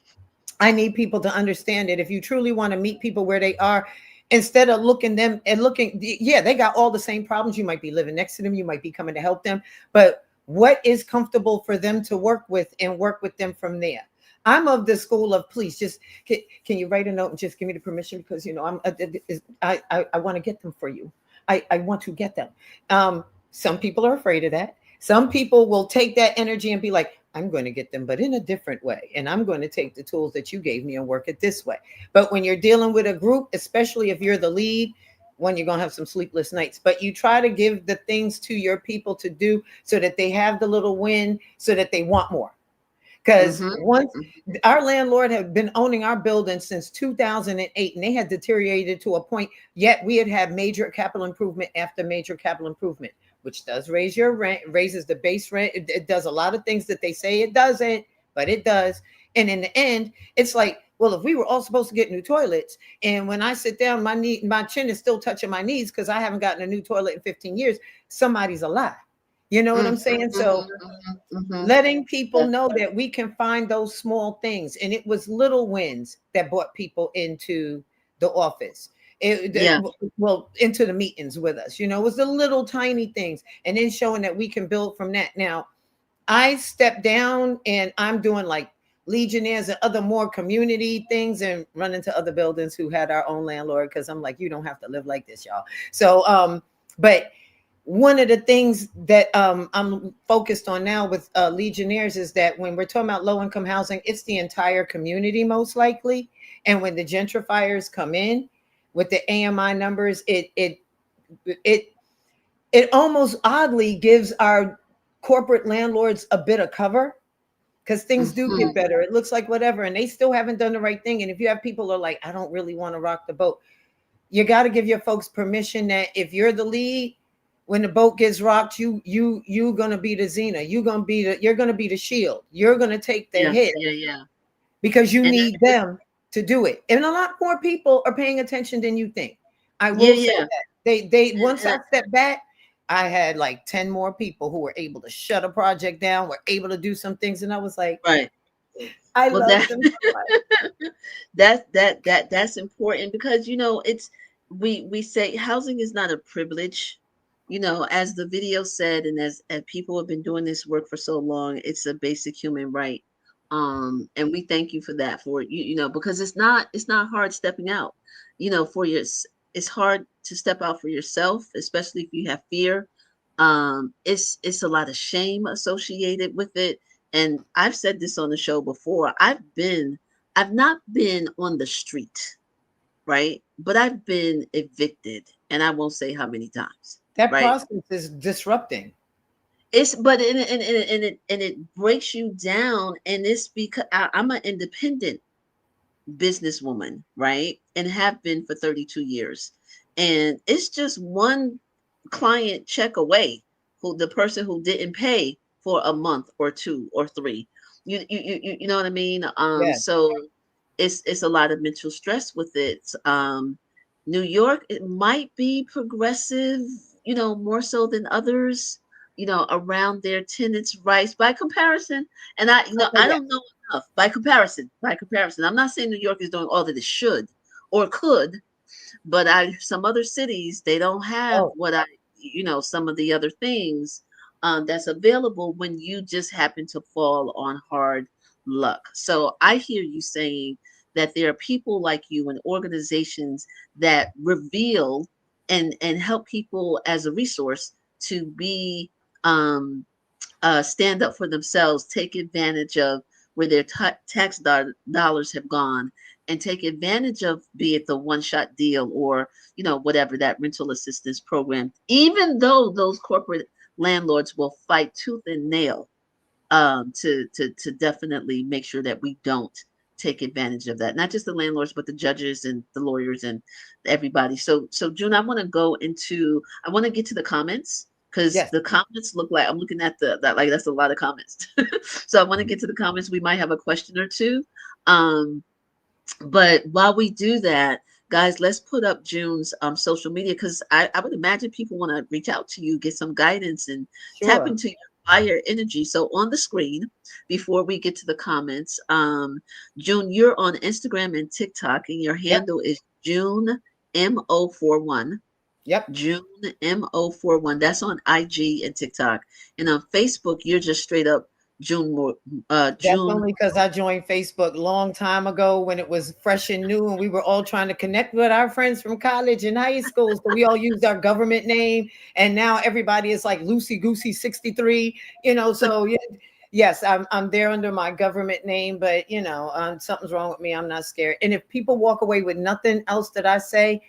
I need people to understand that if you truly want to meet people where they are, instead of looking them and looking, yeah, they got all the same problems. You might be living next to them, you might be coming to help them, but what is comfortable for them to work with, and work with them from there. I'm of the school of, please just can you write a note and just give me the permission, because I want to get them for you. I want to get them. Some people are afraid of that. Some people will take that energy and be like, I'm going to get them, but in a different way. And I'm going to take the tools that you gave me and work it this way. But when you're dealing with a group, especially if you're the lead, one, you're going to have some sleepless nights. But you try to give the things to your people to do so that they have the little win, so that they want more. Because Mm-hmm. once Mm-hmm. our landlord had been owning our building since 2008, and they had deteriorated to a point, yet we had had major capital improvement after major capital improvement. which does raise your rent, raises the base rent. It does a lot of things that they say it doesn't, but it does. And in the end, it's like, well, if we were all supposed to get new toilets, and when I sit down, my chin is still touching my knees because I haven't gotten a new toilet in 15 years, somebody's a lie. You know what I'm Mm, saying? mhm, So mhm, mhm. letting people Yeah. know that we can find those small things, and it was little wins that brought people into the office, Yeah. well, into the meetings with us. It was the little tiny things, and then showing that we can build from that. Now I stepped down and I'm doing like legionnaires and other more community things, and running to other buildings who had our own landlord, because I'm like, you don't have to live like this, y'all. So but one of the things that I'm focused on now with Legionnaires is that when we're talking about low income housing, it's the entire community most likely. And when the gentrifiers come in with the AMI numbers, it it almost oddly gives our corporate landlords a bit of cover, because things do get Mhm. better. It looks like whatever, and they still haven't done the right thing. And if you have people who are like, I don't really want to rock the boat, you got to give your folks permission that if you're the lead, when the boat gets rocked, you gonna be the Xena. You're gonna be the shield. You're gonna take the Yeah. hit Yeah. Yeah. because you And need them to do it. And a lot more people are paying attention than you think. I yeah. will say Yeah. that. They once And I stepped back, I had like 10 more people who were able to shut a project down, were able to do some things. And I was like, right. I Well, love that them so much. that's important because it's we say housing is not a privilege, as the video said, and as people have been doing this work for so long, it's a basic human right. And we thank you for that, for because it's not hard stepping out, for your it's hard to step out for yourself, especially if you have fear. It's a lot of shame associated with it, and I've said this on the show before. I've not been on the street, right? But I've been evicted, and I won't say how many times, That right? process is disrupting. It's but and it breaks you down, and it's because I'm an independent businesswoman, right? And have been for 32 years. And it's just one client check away, who the person who didn't pay for a month or two or three. You know what I mean? Yeah. So it's a lot of mental stress with it. New York, it might be progressive, more so than others, around their tenants' rights by comparison. And Okay, I yeah. don't know enough by comparison. By comparison, I'm not saying New York is doing all that it should or could, but some other cities, they don't have Oh, what some of the other things that's available when you just happen to fall on hard luck. So I hear you saying that there are people like you and organizations that reveal and help people as a resource to be um, stand up for themselves, take advantage of where their tax dollars have gone, and take advantage of, be it the one shot deal or whatever, that rental assistance program. Even though those corporate landlords will fight tooth and nail to definitely make sure that we don't take advantage of that. Not just the landlords, but the judges and the lawyers and everybody. So June, I want to get to the comments because yes. the comments look like, I'm looking at that, like that's a lot of comments. So I want to get to the comments. We might have a question or two. Um, but while we do that, guys, let's put up June's social media, because I would imagine people want to reach out to you, get some guidance, and tap Sure. into your fire energy. So on the screen, before we get to the comments, June, you're on Instagram and TikTok, and your Yep. handle is June MO41. Yep. June MO41. That's on IG and TikTok. And on Facebook, you're just straight up June That's June. only because I joined Facebook long time ago when it was fresh and new, and we were all trying to connect with our friends from college and high school. So we all used our government name, and now everybody is like Lucy Goosey 63. So yeah, yes, I'm there under my government name, but something's wrong with me. I'm not scared. And if people walk away with nothing else that I say,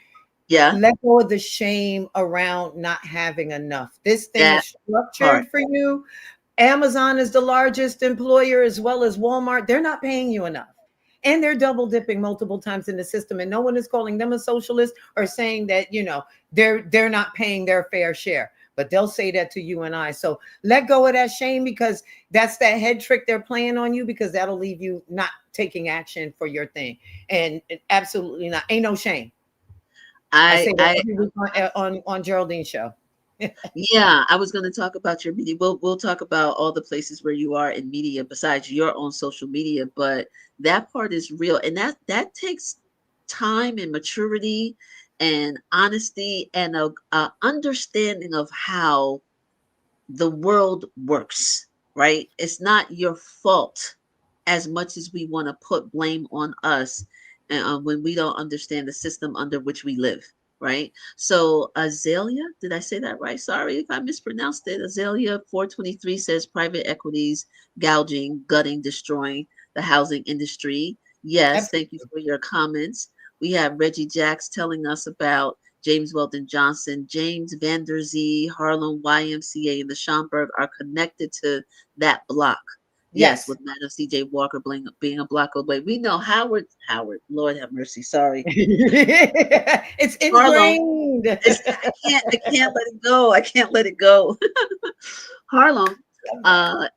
Yeah, let go of the shame around not having enough. This thing that is part. structured for you. Amazon is the largest employer, as well as Walmart. They're not paying you enough. And they're double dipping multiple times in the system. And no one is calling them a socialist or saying that, they're not paying their fair share. but they'll say that to you and I. So let go of that shame, because that's that head trick they're playing on you, because that'll leave you not taking action for your thing. And absolutely not. Ain't no shame. I say that I every week on Geraldine's show. Yeah, I was going to talk about your media. We'll talk about all the places where you are in media besides your own social media, but that part is real, and that takes time and maturity and honesty and a understanding of how the world works, right? It's not your fault as much as we want to put blame on us when we don't understand the system under which we live, right? So, Azalea, did I say that right? Sorry if I mispronounced it. Azalea 423 says private equities gouging, gutting, destroying the housing industry. Yes, thank you Absolutely. for your comments. We have Reggie Jacks telling us about James Weldon Johnson, James Vander Zee, Harlem YMCA, and the Schomburg are connected to that block. Yes, Yes. with Madam C.J. Walker being a block away. We know Howard, Lord have mercy, sorry. It's Harlem. ingrained. I can't let it go. I can't let it go. Harlem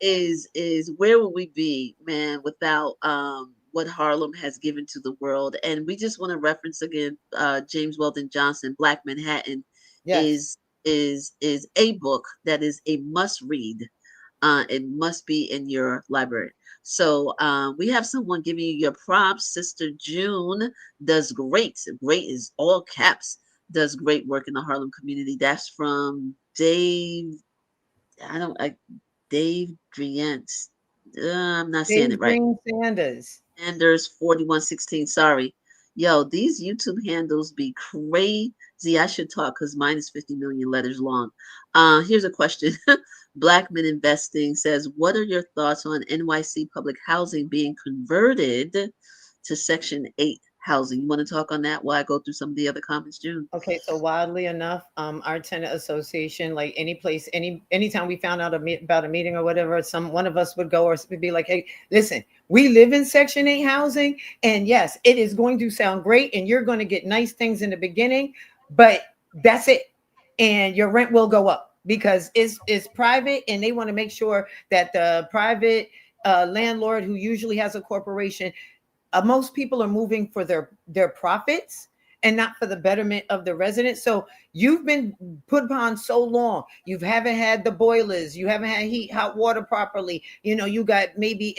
is where would we be, man, without what Harlem has given to the world. And we just want to reference again James Weldon Johnson, Black Manhattan Yes. is is a book that is a must read. It must be in your library. So we have someone giving you your props. Sister June does great. Great is all caps. Does great work in the Harlem community. That's from Dave. I don't. Dave Drientz. I'm not saying Dave it right. Green Sanders. Sanders 4116. Sorry. Yo, these YouTube handles be crazy. I should talk because mine is 50 million letters long. Here's a question. Black Men Investing says, what are your thoughts on NYC public housing being converted to Section 8 housing? You want to talk on that while I go through some of the other comments, June? Okay, so wildly enough, our tenant association, like any place, anytime we found out about a meeting or whatever, some one of us would go or would be like, "Hey, listen, we live in Section 8 housing, and yes, it is going to sound great, and you're going to get nice things in the beginning, but that's it, and your rent will go up because it's private, and they want to make sure that the private landlord, who usually has a corporation, most people are moving for their profits and not for the betterment of the residents. So you've been put upon so long. You haven't had the boilers. You haven't had heat, hot water properly. You know, you got maybe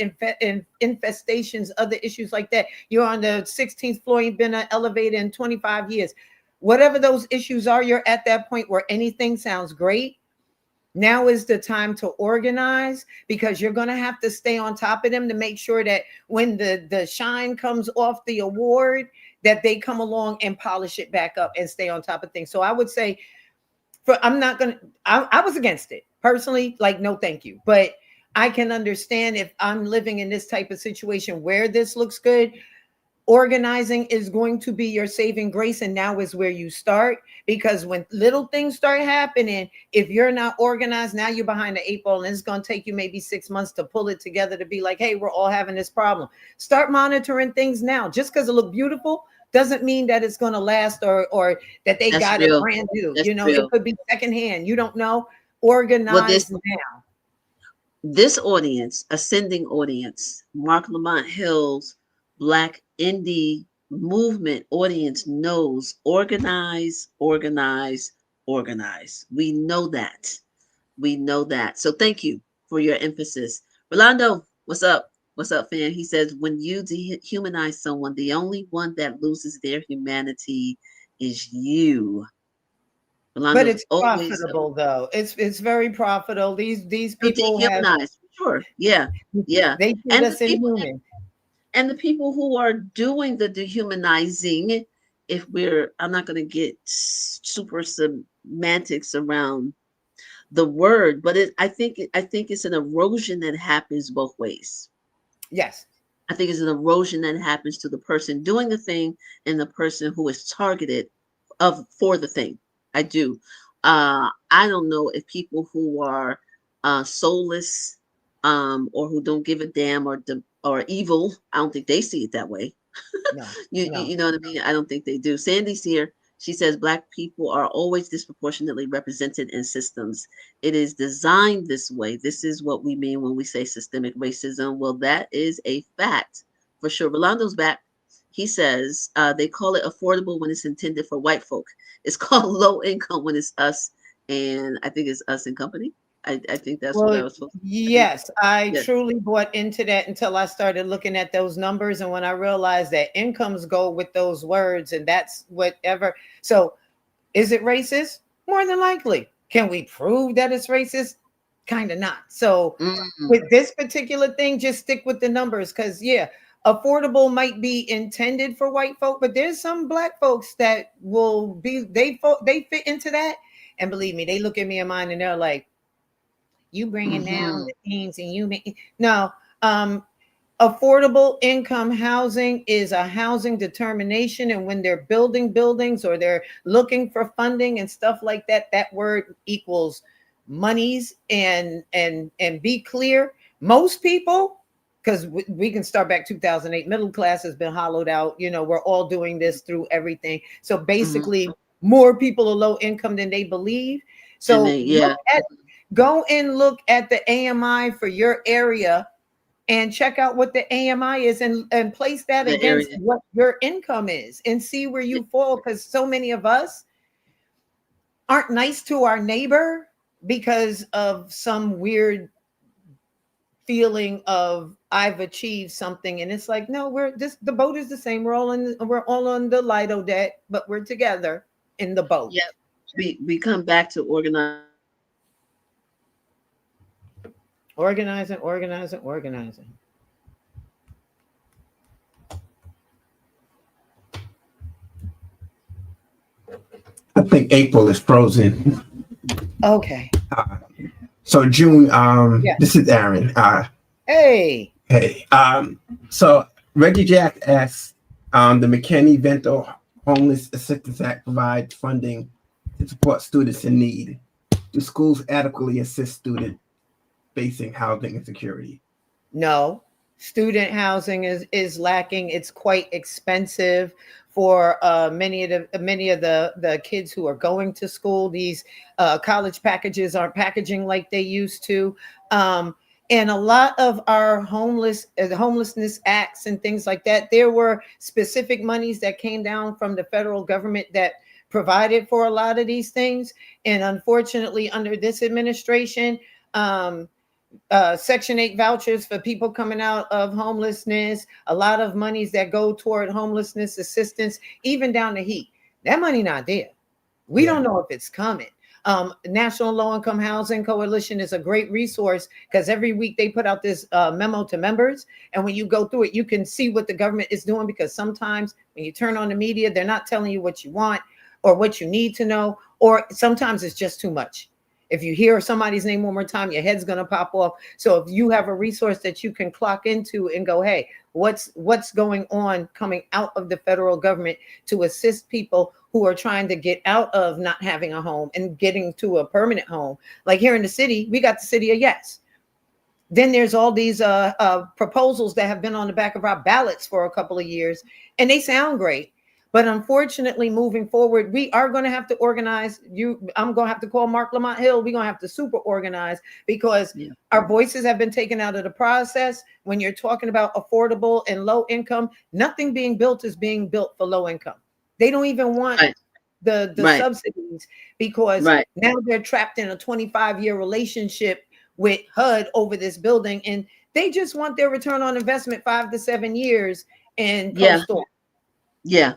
infestations, other issues like that. You're on the 16th floor. You've been an elevator in 25 years. Whatever those issues are, you're at that point where anything sounds great. Now is the time to organize, because you're going to have to stay on top of them to make sure that when the shine comes off the award, that they come along and polish it back up and stay on top of things. So I would say, I'm not going to, I was against it personally, like, no, thank you. But I can understand if I'm living in this type of situation where this looks good. Organizing is going to be your saving grace, and now is where you start, because when little things start happening, if you're not organized, now you're behind the 8 ball, and it's going to take you maybe 6 months to pull it together to be like, hey, we're all having this problem. Start monitoring things now. Just because it look beautiful doesn't mean that it's going to last, or that they That's got it real. brand new. That's It real. could be secondhand, you don't know. Well, Organize now. this audience, ascending audience, Marc Lamont Hill's Black Indie Movement audience knows organize, organize, organize. We know that. We know that. So thank you for your emphasis. Rolando, what's up? What's up, fan? He says, when you dehumanize someone, the only one that loses their humanity is you. But Rolando's it's always profitable though. It's very profitable. These to people have, dehumanize. Sure. Yeah. Yeah. they treat And the us people inhuman. and the people who are doing the dehumanizing, if we're I'm not going to get super semantics around the word, but I think it's an erosion that happens both ways. Yes. I think it's an erosion that happens to the person doing the thing and the person who is targeted of for the thing. I do. I don't know if people who are soulless or who don't give a damn or evil. I don't think they see it that way. No. You No. know what I mean? I don't think they do. Sandy's here. She says Black people are always disproportionately represented in systems. It is designed this way. This is what we mean when we say systemic racism. Well, that is a fact for sure. Rolando's back. He says they call it affordable when it's intended for white folk. It's called low income when it's us, and I think it's us and company. I think that's what Well, I was supposed to. I think yes, I yeah. truly bought into that until I started looking at those numbers. And when I realized that incomes go with those words, and that's whatever. So, is it racist? More than likely. Can we prove that it's racist? Kind of not. So, Mm, with this particular thing, just stick with the numbers because, yeah, affordable might be intended for white folk, but there's some Black folks that will be, they fit into that. And believe me, they look at me and mine and they're like, you bringing down hmm. the things and you make no. Affordable income housing is a housing determination, and when they're building buildings or they're looking for funding and stuff like that, that word equals monies. And be clear, most people, because we can start back 2008, middle class has been hollowed out. We're all doing this through everything. So Hmm. basically, more people are low income than they believe. And So they, yeah, go and look at the AMI for your area and check out what the AMI is, and place that the against area. what your income is and see where Yeah, you fall. Because so many of us aren't nice to our neighbor because of some weird feeling of I've achieved something. And it's like, no, the boat is the same. We're all on the Lido deck, but we're together in the boat. yeah. We come back to organizing, organizing, organizing. Organizing, organizing, organizing. I think April is frozen. Okay. Uh, so June, Yeah. this is Aaron. Hey. Hey, so Reggie Jack asks, the McKinney-Vento Homeless Assistance Act provides funding to support students in need. Do schools adequately assist students facing housing insecurity? No, student housing is lacking. It's quite expensive for many of the kids who are going to school. These college packages aren't packaging like they used to. And a lot of our homelessness acts and things like that, there were specific monies that came down from the federal government that provided for a lot of these things. And unfortunately, under this administration, um, Section 8 vouchers for people coming out of homelessness, a lot of monies that go toward homelessness assistance, even down to heat. That money not there. We Yeah, don't know if it's coming. National Low Income Housing Coalition is a great resource because every week they put out this memo to members. And when you go through it, you can see what the government is doing, because sometimes when you turn on the media, they're not telling you what you want or what you need to know, or sometimes it's just too much. If you hear somebody's name one more time, your head's going to pop off. So if you have a resource that you can clock into and go, hey, what's going on coming out of the federal government to assist people who are trying to get out of not having a home and getting to a permanent home. Like here in the city, we got the city of yes. Then there's all these proposals that have been on the back of our ballots for a couple of years, and they sound great. But unfortunately, moving forward, we are going to have to organize. I'm going to have to call Marc Lamont Hill. We're going to have to super organize, because Yeah, our voices have been taken out of the process. When you're talking about affordable and low income, nothing being built is being built for low income. They don't even want right, the right, subsidies, because right. now they're trapped in a 25-year relationship with HUD over this building, and they just want their return on investment 5 to 7 years and Yeah, post on. yeah,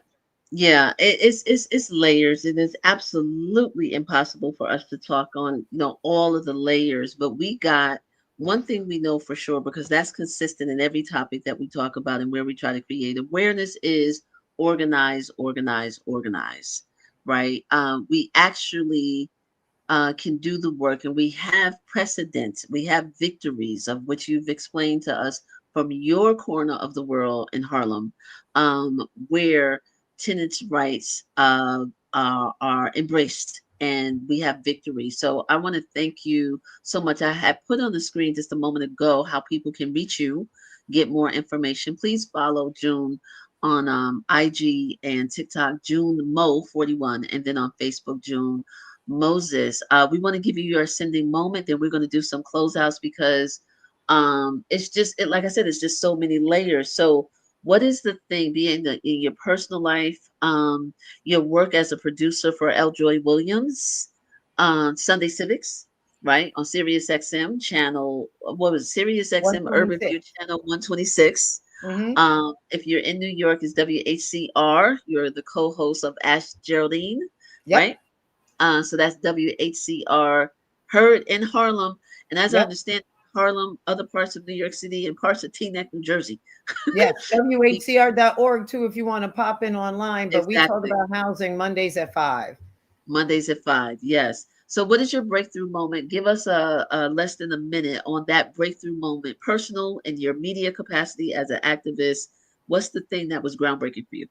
yeah. It's layers, and it's absolutely impossible for us to talk on, all of the layers. But we got one thing we know for sure, because that's consistent in every topic that we talk about and where we try to create awareness, is organize, organize, organize. Right? We actually can do the work, and we have precedents, we have victories of which you've explained to us from your corner of the world in Harlem, where tenants' rights are embraced, and we have victory. So I want to thank you so much. I had put on the screen just a moment ago how people can reach you, get more information. Please follow June on IG and TikTok, June Mo 41, and then on Facebook, June Moses. We want to give you your ascending moment, then we're going to do some closeouts because it's just like I said, it's just so many layers. So what is the thing being in your personal life, your work as a producer for Joy Williams, Sunday Civics, right? On Sirius XM channel, what was it? Sirius XM Urban View 126. channel 126. Mm-hmm. If you're in New York, it's WHCR. You're the co-host of Ash Geraldine, Yep. right? So that's WHCR, heard in Harlem. And as I Yep. understand, Harlem, other parts of New York City, and parts of Teaneck, New Jersey. Yes. WHCR.org too if you want to pop in online. But we talk Exactly. about housing Mondays at 5. Mondays at 5. Yes. So, what is your breakthrough moment? Give us a less than a minute on that breakthrough moment, personal and your media capacity as an activist. What's the thing that was groundbreaking for you?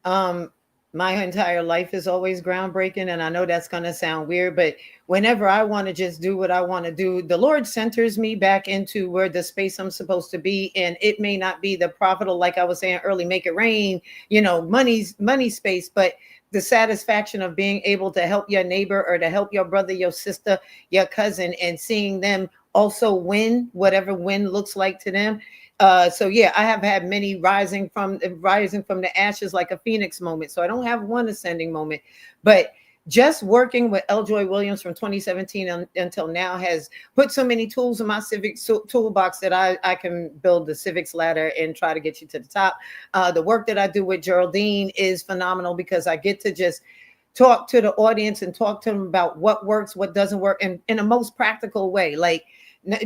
Um, my entire life is always groundbreaking, and I know that's going to sound weird, but whenever I want to just do what I want to do, the Lord centers me back into where the space I'm supposed to be. And it may not be the profitable, like I was saying early, make it rain, money space, but the satisfaction of being able to help your neighbor or to help your brother, your sister, your cousin, and seeing them also win, whatever win looks like to them. So yeah, I have had many rising from the ashes like a phoenix moment. So I don't have one ascending moment, but just working with Joy Williams from 2017 until now has put so many tools in my civics toolbox that I can build the civics ladder and try to get you to the top. The work that I do with Geraldine is phenomenal because I get to just talk to the audience and talk to them about what works, what doesn't work, and in a most practical way. Like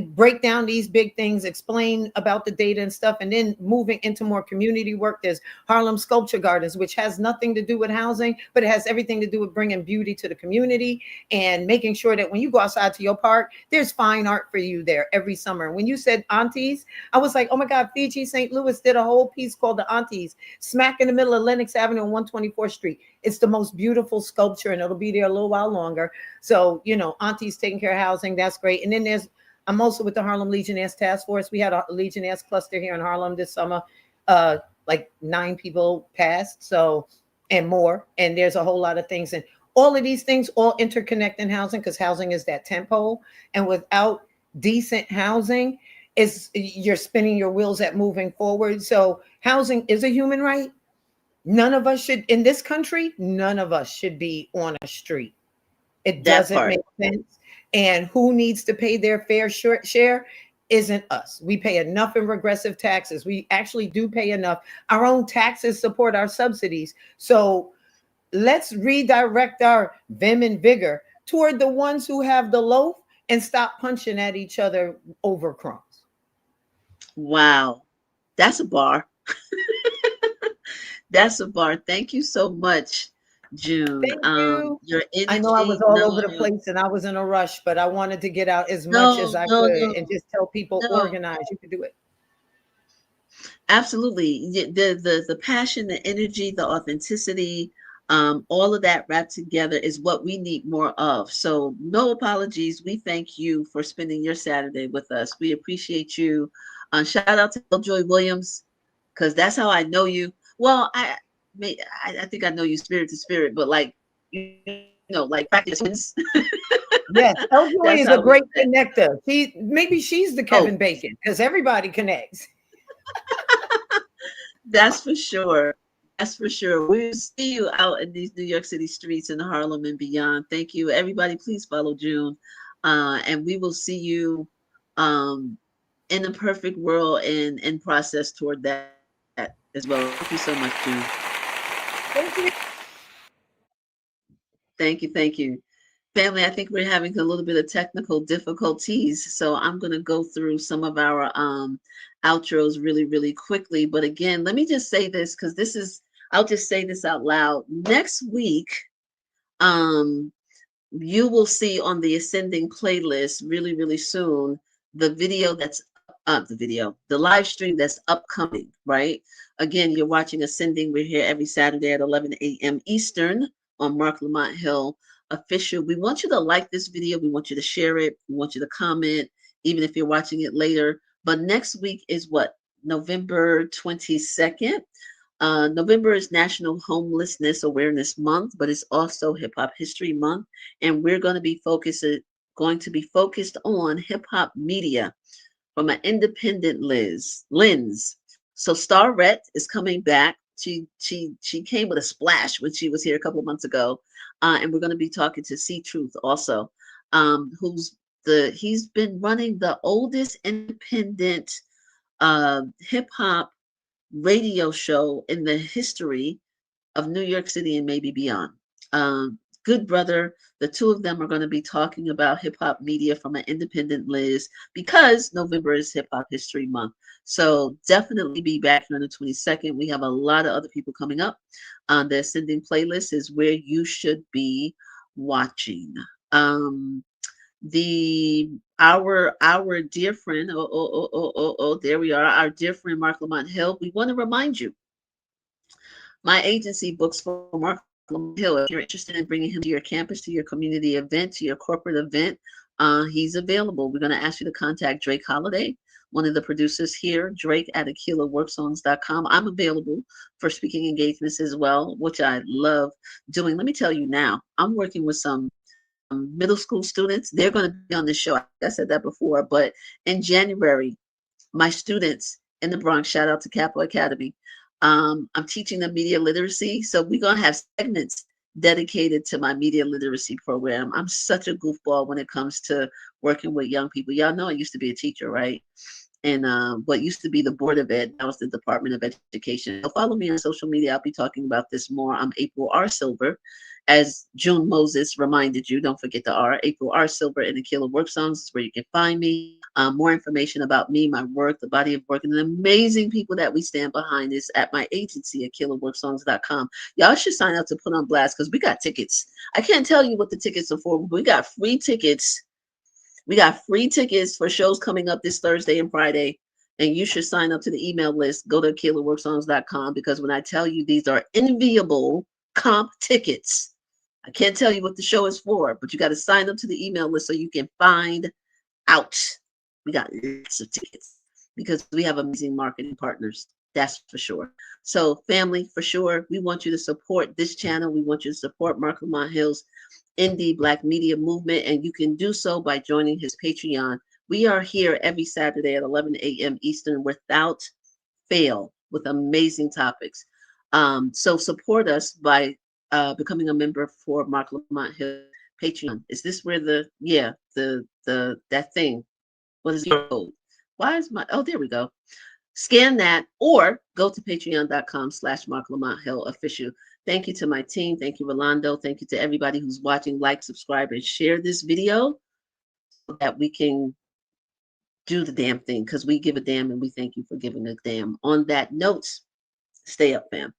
break down these big things, explain about the data and stuff, and then moving into more community work. There's Harlem Sculpture Gardens, which has nothing to do with housing, but it has everything to do with bringing beauty to the community and making sure that when you go outside to your park, there's fine art for you there every summer. When you said aunties, I was like, oh my God, Fiji St. Louis did a whole piece called The Aunties, smack in the middle of Lenox Avenue and 124th Street. It's the most beautiful sculpture, and it'll be there a little while longer. So, aunties taking care of housing, that's great. And then I'm also with the Harlem Legionnaires Task Force. We had a Legionnaires cluster here in Harlem this summer. Like 9 people passed, so, and more. And there's a whole lot of things. And all of these things all interconnect in housing because housing is that tent pole. And without decent housing, you're spinning your wheels at moving forward. So housing is a human right. None of us should, in this country, none of us should be on a street. It That doesn't part. make sense. And who needs to pay their fair share isn't us. We pay enough in regressive taxes. We actually do pay enough. Our own taxes support our subsidies. So let's redirect our vim and vigor toward the ones who have the loaf and stop punching at each other over crumbs. Wow. That's a bar. That's a bar. Thank you so much, June. Thank you. Your I know I was energy. all No, over the place and I was in a rush, but I wanted to get out as much as no, I no, could and no, just tell people no. organize. You can do it. Absolutely. The passion, the energy, the authenticity, all of that wrapped together is what we need more of. So no apologies. We thank you for spending your Saturday with us. We appreciate you. Shout out to Joy Williams, because that's how I know you. Well, I think I know you spirit to spirit, but like like practice twins. Yes, Eljoy That's is a how we great met. connector. Maybe she's the Oh, Kevin Bacon because everybody connects. that's for sure. That's for sure. We'll see you out in these New York City streets in Harlem and beyond. Thank you. Everybody, please follow June. And we will see you um, in a perfect world and process toward that as well. Thank you so much, June. Thank you. Thank you. Thank you. Family, I think we're having a little bit of technical difficulties. So I'm going to go through some of our outros really, really quickly. But again, let me just say this because I'll just say this out loud. Next week, um, you will see on the Ascending playlist really, really soon the video the live stream that's upcoming, right? Again, you're watching Ascending. We're here every Saturday at 11 a.m. Eastern on Marc Lamont Hill Official. We want you to like this video. We want you to share it. We want you to comment, even if you're watching it later. But next week is what? November 22nd. November is National Homelessness Awareness Month, but it's also Hip Hop History Month, and we're going to be focused on hip hop media from an independent lens. So Starrette is coming back. She came with a splash when she was here a couple of months ago, and we're going to be talking to C Truth also, who's he's been running the oldest independent hip hop radio show in the history of New York City and maybe beyond. Good brother, the two of them are going to be talking about hip hop media from an independent lens because November is Hip Hop History Month. So definitely be back here on the 22nd. We have a lot of other people coming up. The Ascending playlist is where you should be watching. Um, the our dear friend, there we are, our dear friend Marc Lamont Hill. We want to remind you, my agency books for Mark Lamont Hill. If you're interested in bringing him to your campus, to your community event, to your corporate event, he's available. We're going to ask you to contact Drake Holiday, one of the producers here, Drake at AquilaWorksongs.com. I'm available for speaking engagements as well, which I love doing. Let me tell you now, I'm working with some middle school students. They're going to be on the show. I said that before, but in January, my students in the Bronx, shout out to Capo Academy. I'm teaching them media literacy. So we're going to have segments dedicated to my media literacy program. I'm such a goofball when it comes to working with young people. Y'all know I used to be a teacher, right? And what used to be the Board of Ed, now it's the Department of Education. So follow me on social media. I'll be talking about this more. I'm April R. Silver. As June Moses reminded you, don't forget the R. April R. Silver in Aquila Work Songs is where you can find me. More information about me, my work, the body of work, and the amazing people that we stand behind is at my agency at KillerWorksongs.com. Y'all should sign up to put on blast because we got tickets. I can't tell you what the tickets are for. We got free tickets. We got free tickets for shows coming up this Thursday and Friday. And you should sign up to the email list. Go to KillerWorksongs.com because when I tell you these are enviable comp tickets, I can't tell you what the show is for, but you got to sign up to the email list so you can find out. We got lots of tickets because we have amazing marketing partners. That's for sure. So, family, for sure, we want you to support this channel. We want you to support Marc Lamont Hill's indie Black media movement, and you can do so by joining his Patreon. We are here every Saturday at 11 a.m. Eastern without fail with amazing topics. So support us by becoming a member for Marc Lamont Hill Patreon. Is this where that thing? What is your code? Why is my, oh, there we go. Scan that or go to patreon.com/Marc Lamont Hill official. Thank you to my team. Thank you, Rolando. Thank you to everybody who's watching. Like, subscribe, and share this video so that we can do the damn thing because we give a damn and we thank you for giving a damn. On that note, stay up, fam.